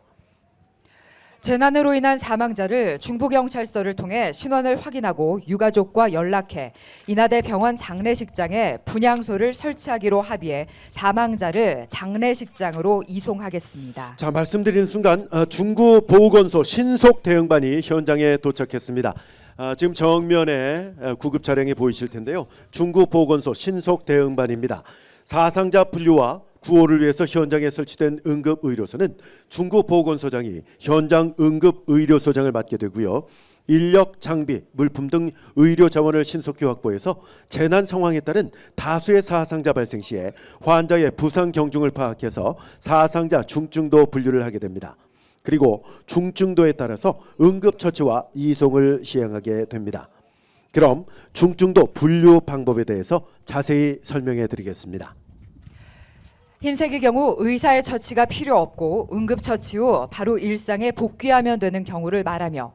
재난으로 인한 사망자를 중부경찰서를 통해 신원을 확인하고 유가족과 연락해 인하대 병원 장례식장에 분향소를 설치하기로 합의해 사망자를 장례식장으로 이송하겠습니다. 자, 말씀드리는 순간 중구 보건소 신속 대응반이 현장에 도착했습니다. 지금 정면에 구급 차량이 보이실 텐데요. 중구 보건소 신속 대응반입니다. 사상자 분류와 구호를 위해서 현장에 설치된 응급의료소는 중구 보건소장이 현장 응급의료소장을 맡게 되고요. 인력, 장비, 물품 등 의료 자원을 신속히 확보해서 재난 상황에 따른 다수의 사상자 발생 시에 환자의 부상 경중을 파악해서 사상자 중증도 분류를 하게 됩니다. 그리고 중증도에 따라서 응급처치와 이송을 시행하게 됩니다. 그럼 중증도 분류 방법에 대해서 자세히 설명해 드리겠습니다. 흰색의 경우 의사의 처치가 필요 없고 응급처치 후 바로 일상에 복귀하면 되는 경우를 말하며,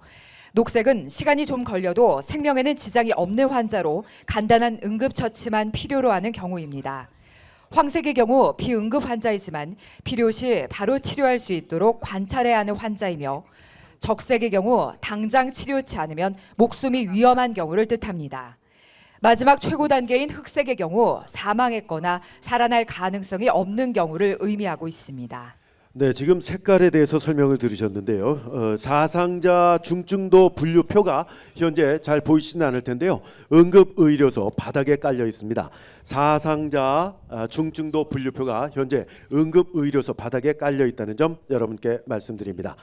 녹색은 시간이 좀 걸려도 생명에는 지장이 없는 환자로 간단한 응급처치만 필요로 하는 경우입니다. 황색의 경우 비응급 환자이지만 필요시 바로 치료할 수 있도록 관찰해야 하는 환자이며, 적색의 경우 당장 치료치 않으면 목숨이 위험한 경우를 뜻합니다. 마지막 최고 단계인 흑색의 경우 사망했거나 살아날 가능성이 없는 경우를 의미하고 있습니다. 네, 지금 색깔에 대해서 설명을 들으셨는데요. 사상자 중증도 분류표가 현재 잘 보이시는 않을 텐데요. 응급의료소 바닥에 깔려 있습니다. 사상자 중증도 분류표가 현재 응급의료소 바닥에 깔려 있다는 점 여러분께 말씀드립니다.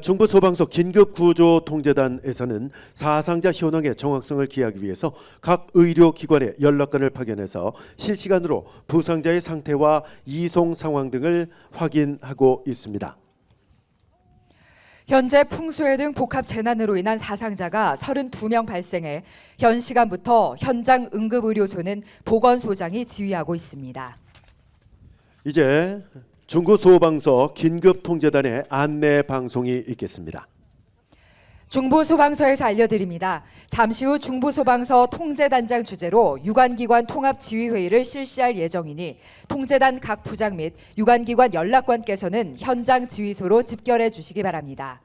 중부소방서 긴급구조통제단에서는 사상자 현황의 정확성을 기하기 위해서 각 의료기관에 연락관을 파견해서 실시간으로 부상자의 상태와 이송 상황 등을 확인하고 있습니다. 현재 풍수해 등 복합 재난으로 인한 사상자가 32명 발생해 현 시간부터 현장 응급의료소는 보건소장이 지휘하고 있습니다. 이제 중부소방서 긴급통제단의 안내 방송이 있겠습니다. 중부소방서에서 알려드립니다. 잠시 후 중부소방서 통제단장 주재로 유관기관 통합지휘회의를 실시할 예정이니 통제단 각 부장 및 유관기관 연락관께서는 현장 지휘소로 집결해 주시기 바랍니다.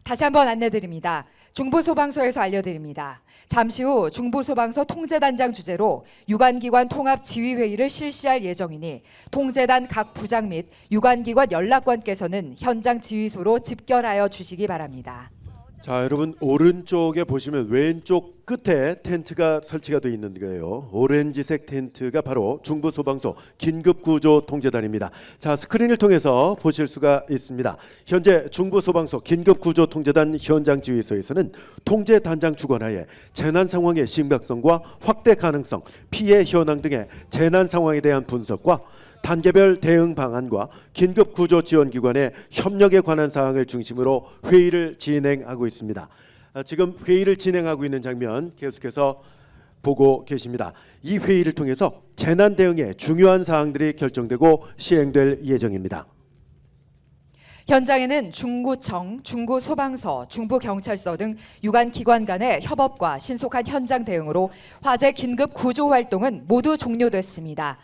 다시 한번 안내드립니다. 중부소방서에서 알려드립니다. 잠시 후 중부소방서 통제단장 주재로 유관기관 통합지휘회의를 실시할 예정이니 통제단 각 부장 및 유관기관 연락관께서는 현장 지휘소로 집결하여 주시기 바랍니다. 자, 여러분 오른쪽에 보시면 왼쪽 끝에 텐트가 설치가 되어 있는 거예요. 오렌지색 텐트가 바로 중부소방서 긴급구조통제단입니다. 자, 스크린을 통해서 보실 수가 있습니다. 현재 중부소방서 긴급구조통제단 현장지휘소에서는 통제단장 주관하에 재난 상황의 심각성과 확대 가능성, 피해 현황 등의 재난 상황에 대한 분석과 단계별 대응 방안과 긴급구조지원기관의 협력에 관한 사항을 중심으로 회의를 진행하고 있습니다. 지금 회의를 진행하고 있는 장면 계속해서 보고 계십니다. 이 회의를 통해서 재난 대응에 중요한 사항들이 결정되고 시행될 예정입니다. 현장에는 중구청, 중구소방서, 중부경찰서 등 유관기관 간의 협업과 신속한 현장 대응으로 화재 긴급 구조 활동은 모두 종료됐습니다.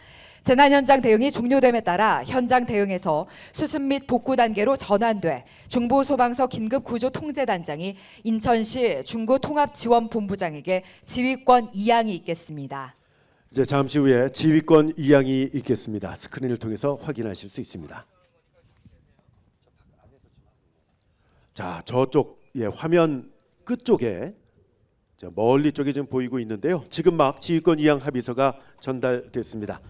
재난 현장 대응이 종료됨에 따라 현장 대응에서 수습 및 복구 단계로 전환돼 중부소방서 긴급구조통제단장이 인천시 중구통합지원본부장에게 지휘권 이양이 있겠습니다. 이제 잠시 후에 지휘권 이양이 있겠습니다. 스크린을 통해서 확인하실 수 있습니다. 자, 저쪽 화면 끝쪽에 멀리 쪽에 좀 보이고 있는데요. 지금 막 지휘권 이양 합의서가 전달됐습니다.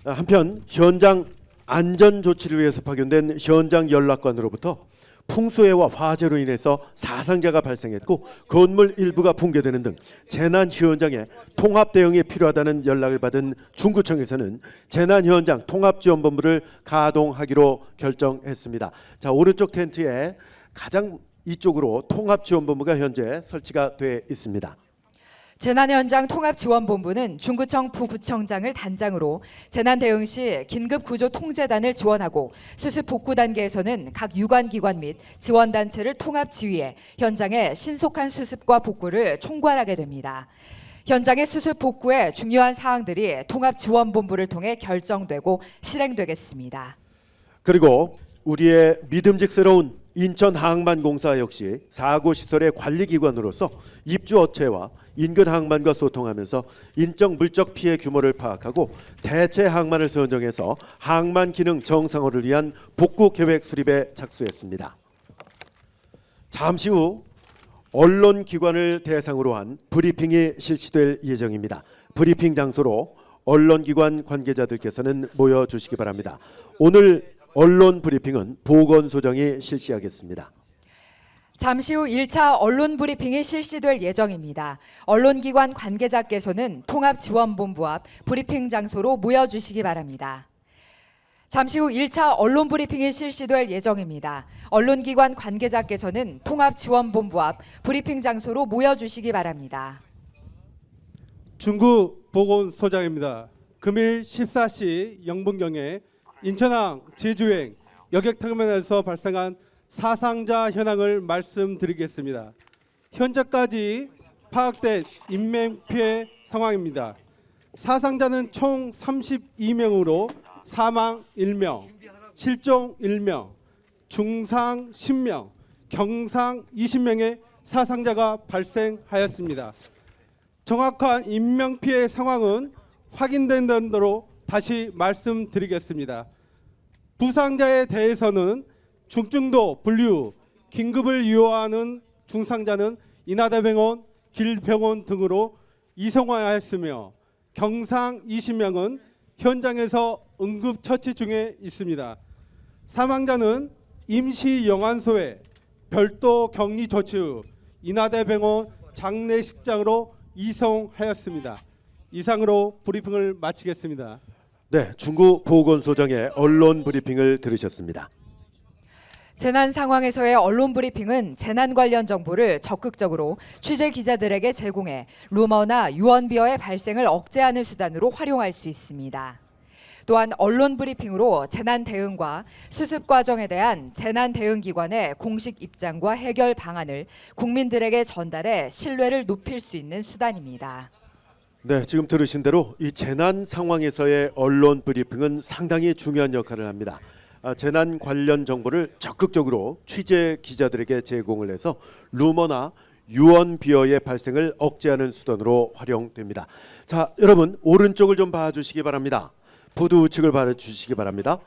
한편 현장 안전 조치를 위해서 파견된 현장 연락관으로부터 풍수해와 화재로 인해서 사상자가 발생했고 건물 일부가 붕괴되는 등 재난 현장에 통합 대응이 필요하다는 연락을 받은 중구청에서는 재난 현장 통합지원본부를 가동하기로 결정했습니다. 자, 오른쪽 텐트에 가장 이쪽으로 통합지원본부가 현재 설치가 돼 있습니다. 재난현장 통합지원본부는 중구청 부구청장을 단장으로 재난 대응 시 긴급구조통제단을 지원하고 수습 복구 단계에서는 각 유관기관 및 지원단체를 통합 지휘해 현장의 신속한 수습과 복구를 총괄하게 됩니다. 현장의 수습 복구에 중요한 사항들이 통합지원본부를 통해 결정되고 실행되겠습니다. 그리고 우리의 믿음직스러운 인천항만공사 역시 사고 시설의 관리기관으로서 입주 업체와 인근 항만과 소통하면서 인적 물적 피해 규모를 파악하고 대체 항만을 선정해서 항만 기능 정상화를 위한 복구 계획 수립에 착수했습니다. 잠시 후 언론기관을 대상으로 한 브리핑이 실시될 예정입니다. 브리핑 장소로 언론기관 관계자들께서는 모여주시기 바랍니다. 오늘 언론 브리핑은 보건소장이 실시하겠습니다. 잠시 후 1차 언론 브리핑이 실시될 예정입니다. 언론기관 관계자께서는 통합지원본부 앞 브리핑 장소로 모여주시기 바랍니다. 잠시 후 1차 언론 브리핑이 실시될 예정입니다. 언론기관 관계자께서는 통합지원본부 앞 브리핑 장소로 모여주시기 바랍니다. 중구 보건소장입니다. 금일 14시 0분경에 인천항 제주행 여객터미널에서 발생한 사상자 현황을 말씀드리겠습니다. 현재까지 파악된 인명피해 상황입니다. 사상자는 총 32명으로 사망 1명, 실종 1명, 중상 10명, 경상 20명의 사상자가 발생하였습니다. 정확한 인명피해 상황은 확인된 대로 다시 말씀드리겠습니다. 부상자에 대해서는 중증도 분류, 긴급을 요하는 중상자는 인하대병원, 길병원 등으로 이송하였으며 경상 20명은 현장에서 응급처치 중에 있습니다. 사망자는 임시영안소에 별도 격리 조치 후 인하대병원 장례식장으로 이송하였습니다. 이상으로 브리핑을 마치겠습니다. 네, 중구 보건소장의 언론 브리핑을 들으셨습니다. 재난 상황에서의 언론 브리핑은 재난 관련 정보를 적극적으로 취재 기자들에게 제공해 루머나 유언비어의 발생을 억제하는 수단으로 활용할 수 있습니다. 또한 언론 브리핑으로 재난 대응과 수습 과정에 대한 재난 대응 기관의 공식 입장과 해결 방안을 국민들에게 전달해 신뢰를 높일 수 있는 수단입니다. 네, 지금 들으신 대로 이 재난 상황에서의 언론 브리핑은 상당히 중요한 역할을 합니다. 재난 관련 정보를 적극적으로 취재 기자들에게 제공을 해서 루머나 유언비어의 발생을 억제하는 수단으로 활용됩니다. 자, 여러분 오른쪽을 좀 봐주시기 바랍니다. 부두 우측을 봐주시기 바랍니다.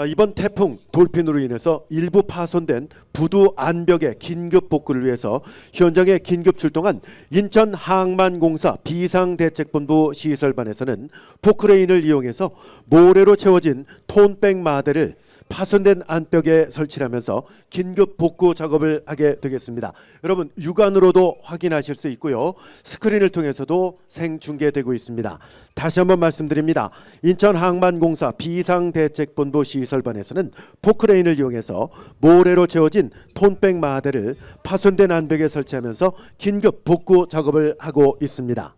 이번 태풍 돌핀으로 인해서 일부 파손된 부두 안벽의 긴급 복구를 위해서 현장에 긴급 출동한 인천항만공사 비상대책본부 시설반에서는 포크레인을 이용해서 모래로 채워진 톤백 마대를 파손된 안벽에 설치하면서 긴급 복구 작업을 하게 되겠습니다. 여러분 육안으로도 확인하실 수 있고요. 스크린을 통해서도 생중계되고 있습니다. 다시 한번 말씀드립니다. 인천항만공사 비상대책본부 시설반에서는 포크레인을 이용해서 모래로 채워진 톤백 마대를 파손된 안벽에 설치하면서 긴급 복구 작업을 하고 있습니다.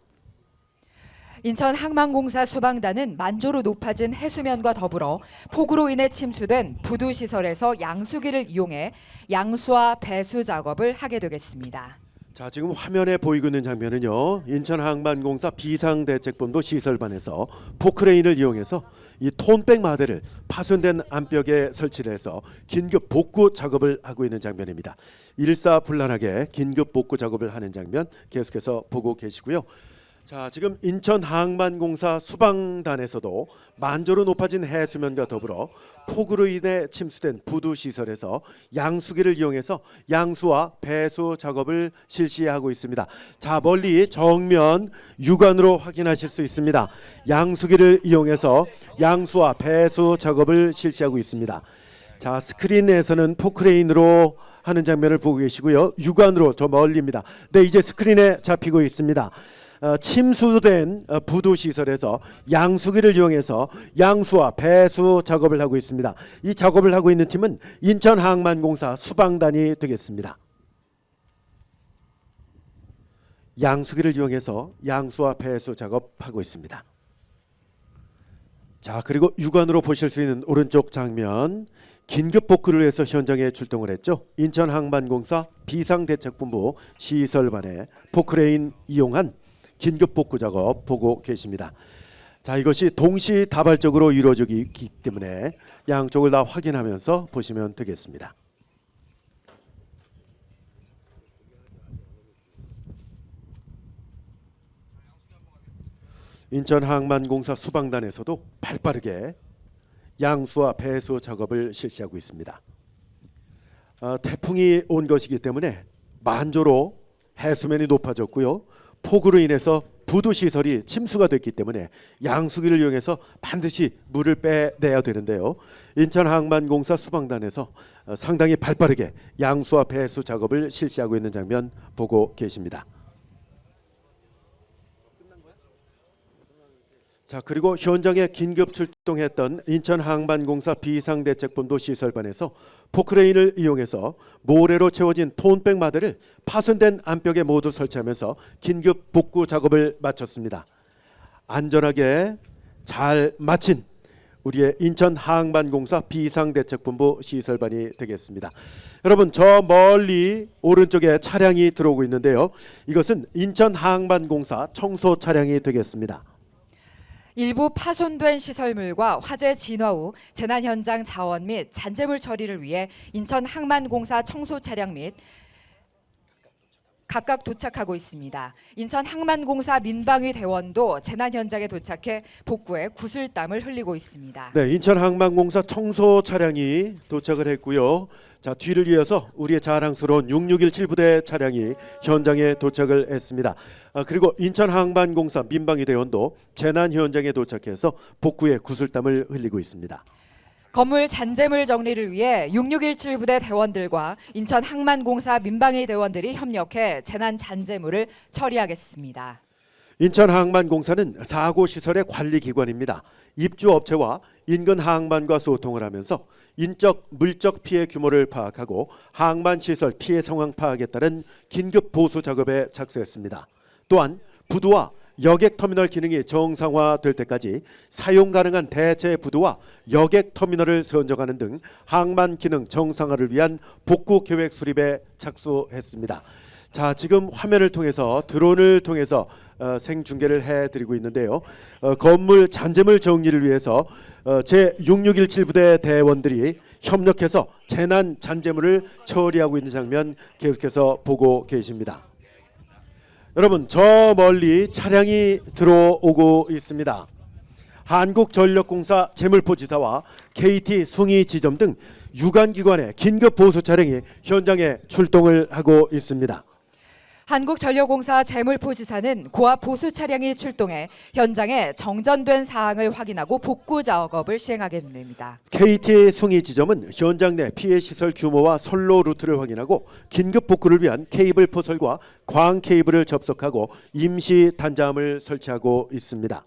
인천항만공사 수방단은 만조로 높아진 해수면과 더불어 폭우로 인해 침수된 부두시설에서 양수기를 이용해 양수와 배수 작업을 하게 되겠습니다. 자, 지금 화면에 보이고 있는 장면은요. 인천항만공사 비상대책본부 시설반에서 포크레인을 이용해서 이 톤백 마대를 파손된 안벽에 설치를 해서 긴급 복구 작업을 하고 있는 장면입니다. 일사불란하게 긴급 복구 작업을 하는 장면 계속해서 보고 계시고요. 자, 지금 인천항만공사 수방단에서도 만조로 높아진 해수면과 더불어 폭우로 인해 침수된 부두시설에서 양수기를 이용해서 양수와 배수 작업을 실시하고 있습니다. 자, 멀리 정면 육안으로 확인하실 수 있습니다. 양수기를 이용해서 양수와 배수 작업을 실시하고 있습니다. 자, 스크린에서는 포크레인으로 하는 장면을 보고 계시고요. 육안으로 저 멀리입니다. 네, 이제 스크린에 잡히고 있습니다. 침수된 부두시설에서 양수기를 이용해서 양수와 배수 작업을 하고 있습니다. 이 작업을 하고 있는 팀은 인천항만공사 수방단이 되겠습니다. 양수기를 이용해서 양수와 배수 작업하고 있습니다. 자, 그리고 육안으로 보실 수 있는 오른쪽 장면, 긴급 복구를 위해서 현장에 출동을 했죠. 인천항만공사 비상대책본부 시설반에 포크레인 이용한 긴급 복구 작업 보고 계십니다. 자, 이것이 동시다발적으로 이루어지기 때문에 양쪽을 다 확인하면서 보시면 되겠습니다. 인천항만공사 수방단에서도 발빠르게 양수와 배수 작업을 실시하고 있습니다. 태풍이 온 것이기 때문에 만조로 해수면이 높아졌고요. 폭우로 인해서 부두 시설이 침수가 됐기 때문에 양수기를 이용해서 반드시 물을 빼내야 되는데요. 인천항만공사 수방단에서 상당히 발빠르게 양수와 배수 작업을 실시하고 있는 장면 보고 계십니다. 자, 그리고 현장에 긴급 출동했던 인천항만공사 비상대책본부 시설반에서 포크레인을 이용해서 모래로 채워진 톤백 마대를 파손된 안벽에 모두 설치하면서 긴급 복구 작업을 마쳤습니다. 안전하게 잘 마친 우리의 인천항만공사 비상대책본부 시설반이 되겠습니다. 여러분, 저 멀리 오른쪽에 차량이 들어오고 있는데요. 이것은 인천항만공사 청소 차량이 되겠습니다. 일부 파손된 시설물과 화재 진화 후 재난 현장 자원 및 잔재물 처리를 위해 인천항만공사 청소 차량 및 각각 도착하고 있습니다. 인천항만공사 민방위 대원도 재난 현장에 도착해 복구에 구슬땀을 흘리고 있습니다. 네, 인천항만공사 청소 차량이 도착을 했고요. 자, 뒤를 이어서 우리의 자랑스러운 6617 부대 차량이 현장에 도착을 했습니다. 그리고 인천항만공사 민방위 대원도 재난 현장에 도착해서 복구에 구슬땀을 흘리고 있습니다. 건물 잔재물 정리를 위해 6617 부대 대원들과 인천항만공사 민방위 대원들이 협력해 재난 잔재물을 처리하겠습니다. 인천항만공사는 사고시설의 관리기관입니다. 입주업체와 인근 항만과 소통을 하면서 인적, 물적 피해 규모를 파악하고 항만시설 피해 상황 파악에 따른 긴급 보수 작업에 착수했습니다. 또한 부두와 여객터미널 기능이 정상화될 때까지 사용 가능한 대체 부두와 여객터미널을 선정하는 등 항만 기능 정상화를 위한 복구 계획 수립에 착수했습니다. 자, 지금 화면을 통해서 드론을 통해서 생중계를 해드리고 있는데요. 건물 잔재물 정리를 위해서 제6617 부대 대원들이 협력해서 재난 잔재물을 처리하고 있는 장면 계속해서 보고 계십니다. 여러분, 저 멀리 차량이 들어오고 있습니다. 한국전력공사 재물포지사와 KT 숭이지점 등 유관기관의 긴급 보수 차량이 현장에 출동을 하고 있습니다. 한국전력공사 재물포지사는 고압 보수 차량이 출동해 현장에 정전된 사항을 확인하고 복구 작업을 시행하겠습니다. KT 숭이지점은 현장 내 피해 시설 규모와 선로 루트를 확인하고 긴급 복구를 위한 케이블 포설과 광 케이블을 접속하고 임시 단자함을 설치하고 있습니다.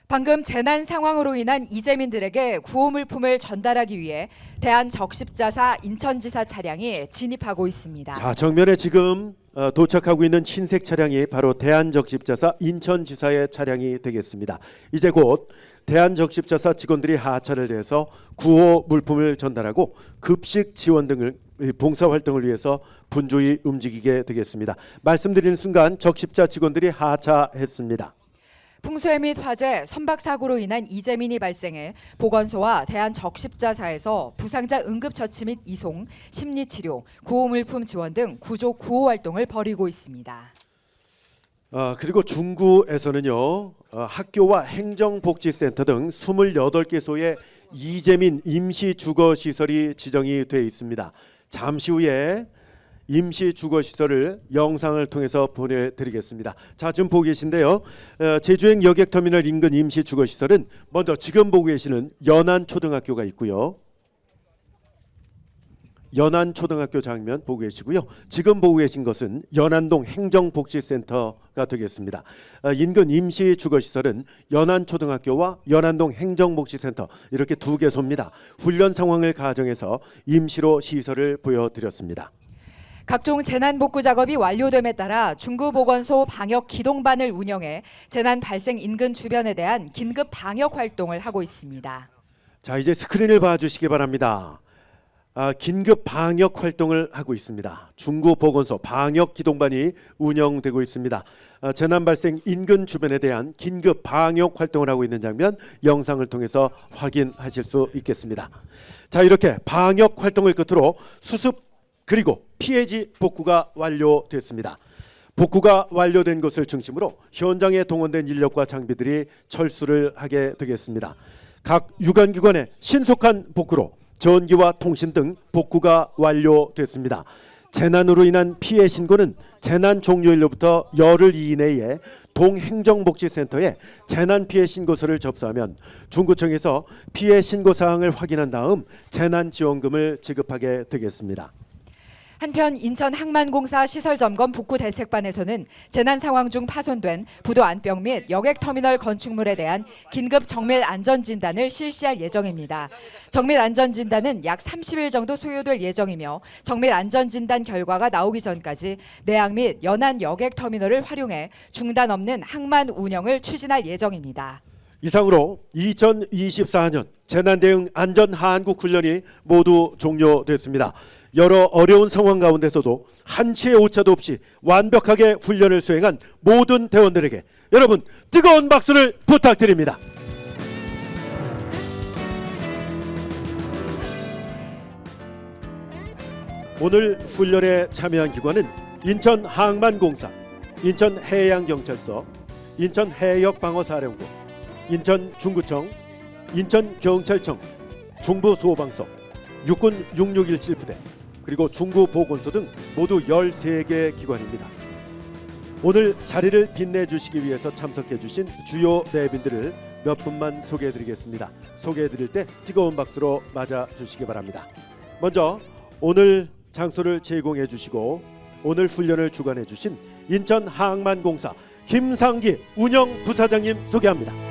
방금 재난 상황으로 인한 이재민들에게 구호 물품을 전달하기 위해 대한적십자사 인천지사 차량이 진입하고 있습니다. 자, 정면에 지금 도착하고 있는 흰색 차량이 바로 대한적십자사 인천지사의 차량이 되겠습니다. 이제 곧 대한적십자사 직원들이 하차를 해서 구호 물품을 전달하고 급식 지원 등을 봉사활동을 위해서 분주히 움직이게 되겠습니다. 말씀드리는 순간 적십자 직원들이 하차했습니다. 풍수해 및 화재, 선박 사고로 인한 이재민이 발생해 보건소와 대한적십자사에서 부상자 응급처치 및 이송, 심리치료, 구호물품 지원 등 구조 구호 활동을 벌이고 있습니다. 그리고 중구에서는요, 학교와 행정복지센터 등 28개소의 이재민 임시주거시설이 지정이 되어 있습니다. 잠시 후에 임시주거시설을 영상을 통해서 보내드리겠습니다. 자, 지금 보고 계신데요. 제주행 여객터미널 인근 임시주거시설은 먼저 지금 보고 계시는 연안초등학교가 있고요. 연안초등학교 장면 보고 계시고요. 지금 보고 계신 것은 연안동 행정복지센터가 되겠습니다. 인근 임시주거시설은 연안초등학교와 연안동 행정복지센터 이렇게 두 개소입니다. 훈련 상황을 가정해서 임시로 시설을 보여드렸습니다. 각종 재난복구 작업이 완료됨에 따라 중구보건소 방역 기동반을 운영해 재난 발생 인근 주변에 대한 긴급 방역 활동을 하고 있습니다. 자, 이제 스크린을 봐주시기 바랍니다. 긴급 방역 활동을 하고 있습니다. 중구보건소 방역 기동반이 운영되고 있습니다. 재난 발생 인근 주변에 대한 긴급 방역 활동을 하고 있는 장면 영상을 통해서 확인하실 수 있겠습니다. 자, 이렇게 방역 활동을 끝으로 수습 그리고 피해지 복구가 완료됐습니다. 복구가 완료된 것을 중심으로 현장에 동원된 인력과 장비들이 철수를 하게 되겠습니다. 각 유관기관의 신속한 복구로 전기와 통신 등 복구가 완료됐습니다. 재난으로 인한 피해 신고는 재난 종료일로부터 열흘 이내에 동행정복지센터에 재난 피해 신고서를 접수하면 중구청에서 피해 신고 사항을 확인한 다음 재난 지원금을 지급하게 되겠습니다. 한편 인천 항만공사 시설점검 복구대책반에서는 재난 상황 중 파손된 부도 안병 및 여객터미널 건축물에 대한 긴급 정밀 안전진단을 실시할 예정입니다. 정밀 안전진단은 약 30일 정도 소요될 예정이며 정밀 안전진단 결과가 나오기 전까지 내항 및 연안 여객터미널을 활용해 중단 없는 항만 운영을 추진할 예정입니다. 이상으로 2024년 재난대응 안전하한국 훈련이 모두 종료됐습니다. 여러 어려운 상황 가운데서도 한치의 오차도 없이 완벽하게 훈련을 수행한 모든 대원들에게 여러분 뜨거운 박수를 부탁드립니다. 오늘 훈련에 참여한 기관은 인천항만공사, 인천해양경찰서, 인천해역방어사령부, 인천중구청, 인천경찰청, 중부소방서, 육군 6617 부대, 그리고 중구보건소 등 모두 13개 기관입니다. 오늘 자리를 빛내주시기 위해서 참석해주신 주요 내빈들을 몇 분만 소개해드리겠습니다. 소개해드릴 때 뜨거운 박수로 맞아주시기 바랍니다. 먼저 오늘 장소를 제공해주시고 오늘 훈련을 주관해주신 인천항만공사 김상기 운영부사장님 소개합니다.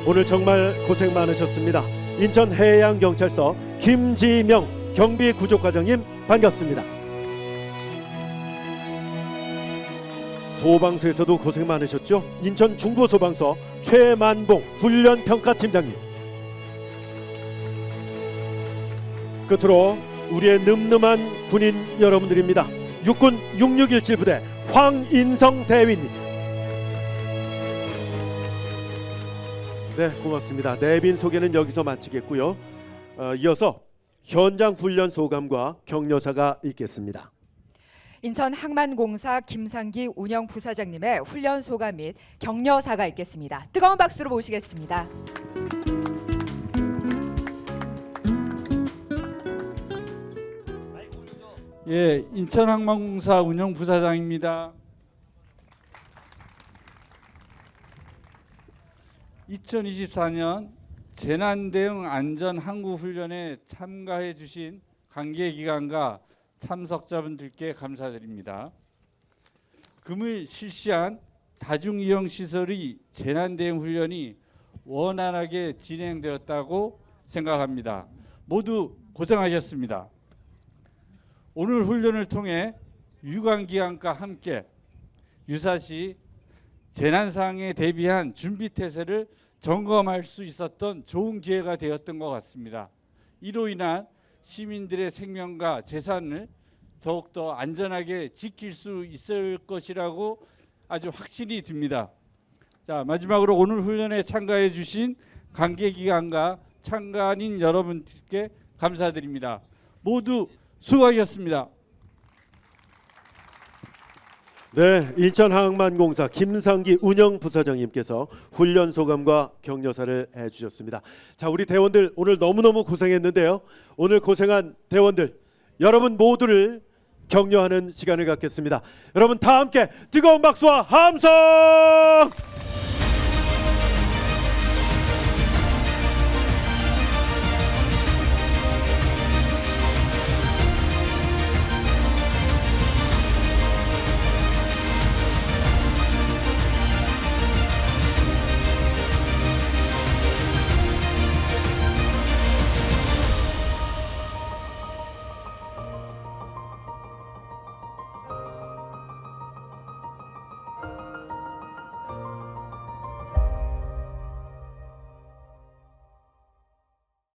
오늘 정말 고생 많으셨습니다. 인천해양경찰서 김지명 경비구조과장님 반갑습니다. 소방서에서도 고생 많으셨죠? 인천중부소방서 최만봉 훈련평가팀장님. 끝으로 우리의 늠름한 군인 여러분들입니다. 육군 6617 부대 황인성 대위님. 네, 고맙습니다. 내빈 소개는 여기서 마치겠고요. 이어서 현장 훈련 소감과 격려사가 있겠습니다. 인천 항만공사 김상기 운영부사장님의 훈련 소감 및 격려사가 있겠습니다. 뜨거운 박수로 모시겠습니다. 예, 인천항만공사 운영부사장입니다. 2024년 재난대응 안전항구훈련에 참가해 주신 관계기관과 참석자분들께 감사드립니다. 금일 실시한 다중이용시설의 재난대응 훈련이 원활하게 진행되었다고 생각합니다. 모두 고생하셨습니다. 오늘 훈련을 통해 유관기관과 함께 유사시 재난상황에 대비한 준비태세를 점검할 수 있었던 좋은 기회가 되었던 것 같습니다. 이로 인한 시민들의 생명과 재산을 더욱더 안전하게 지킬 수 있을 것이라고 아주 확신이 듭니다. 자, 마지막으로 오늘 훈련에 참가해 주신 관계기관과 참가인 여러분께 감사드립니다. 모두 수고하셨습니다. 네, 인천항만공사 김상기 운영부사장님께서 훈련 소감과 격려사를 해주셨습니다. 자, 우리 대원들 오늘 너무너무 고생했는데요. 오늘 고생한 대원들 여러분 모두를 격려하는 시간을 갖겠습니다. 여러분 다 함께 뜨거운 박수와 함성!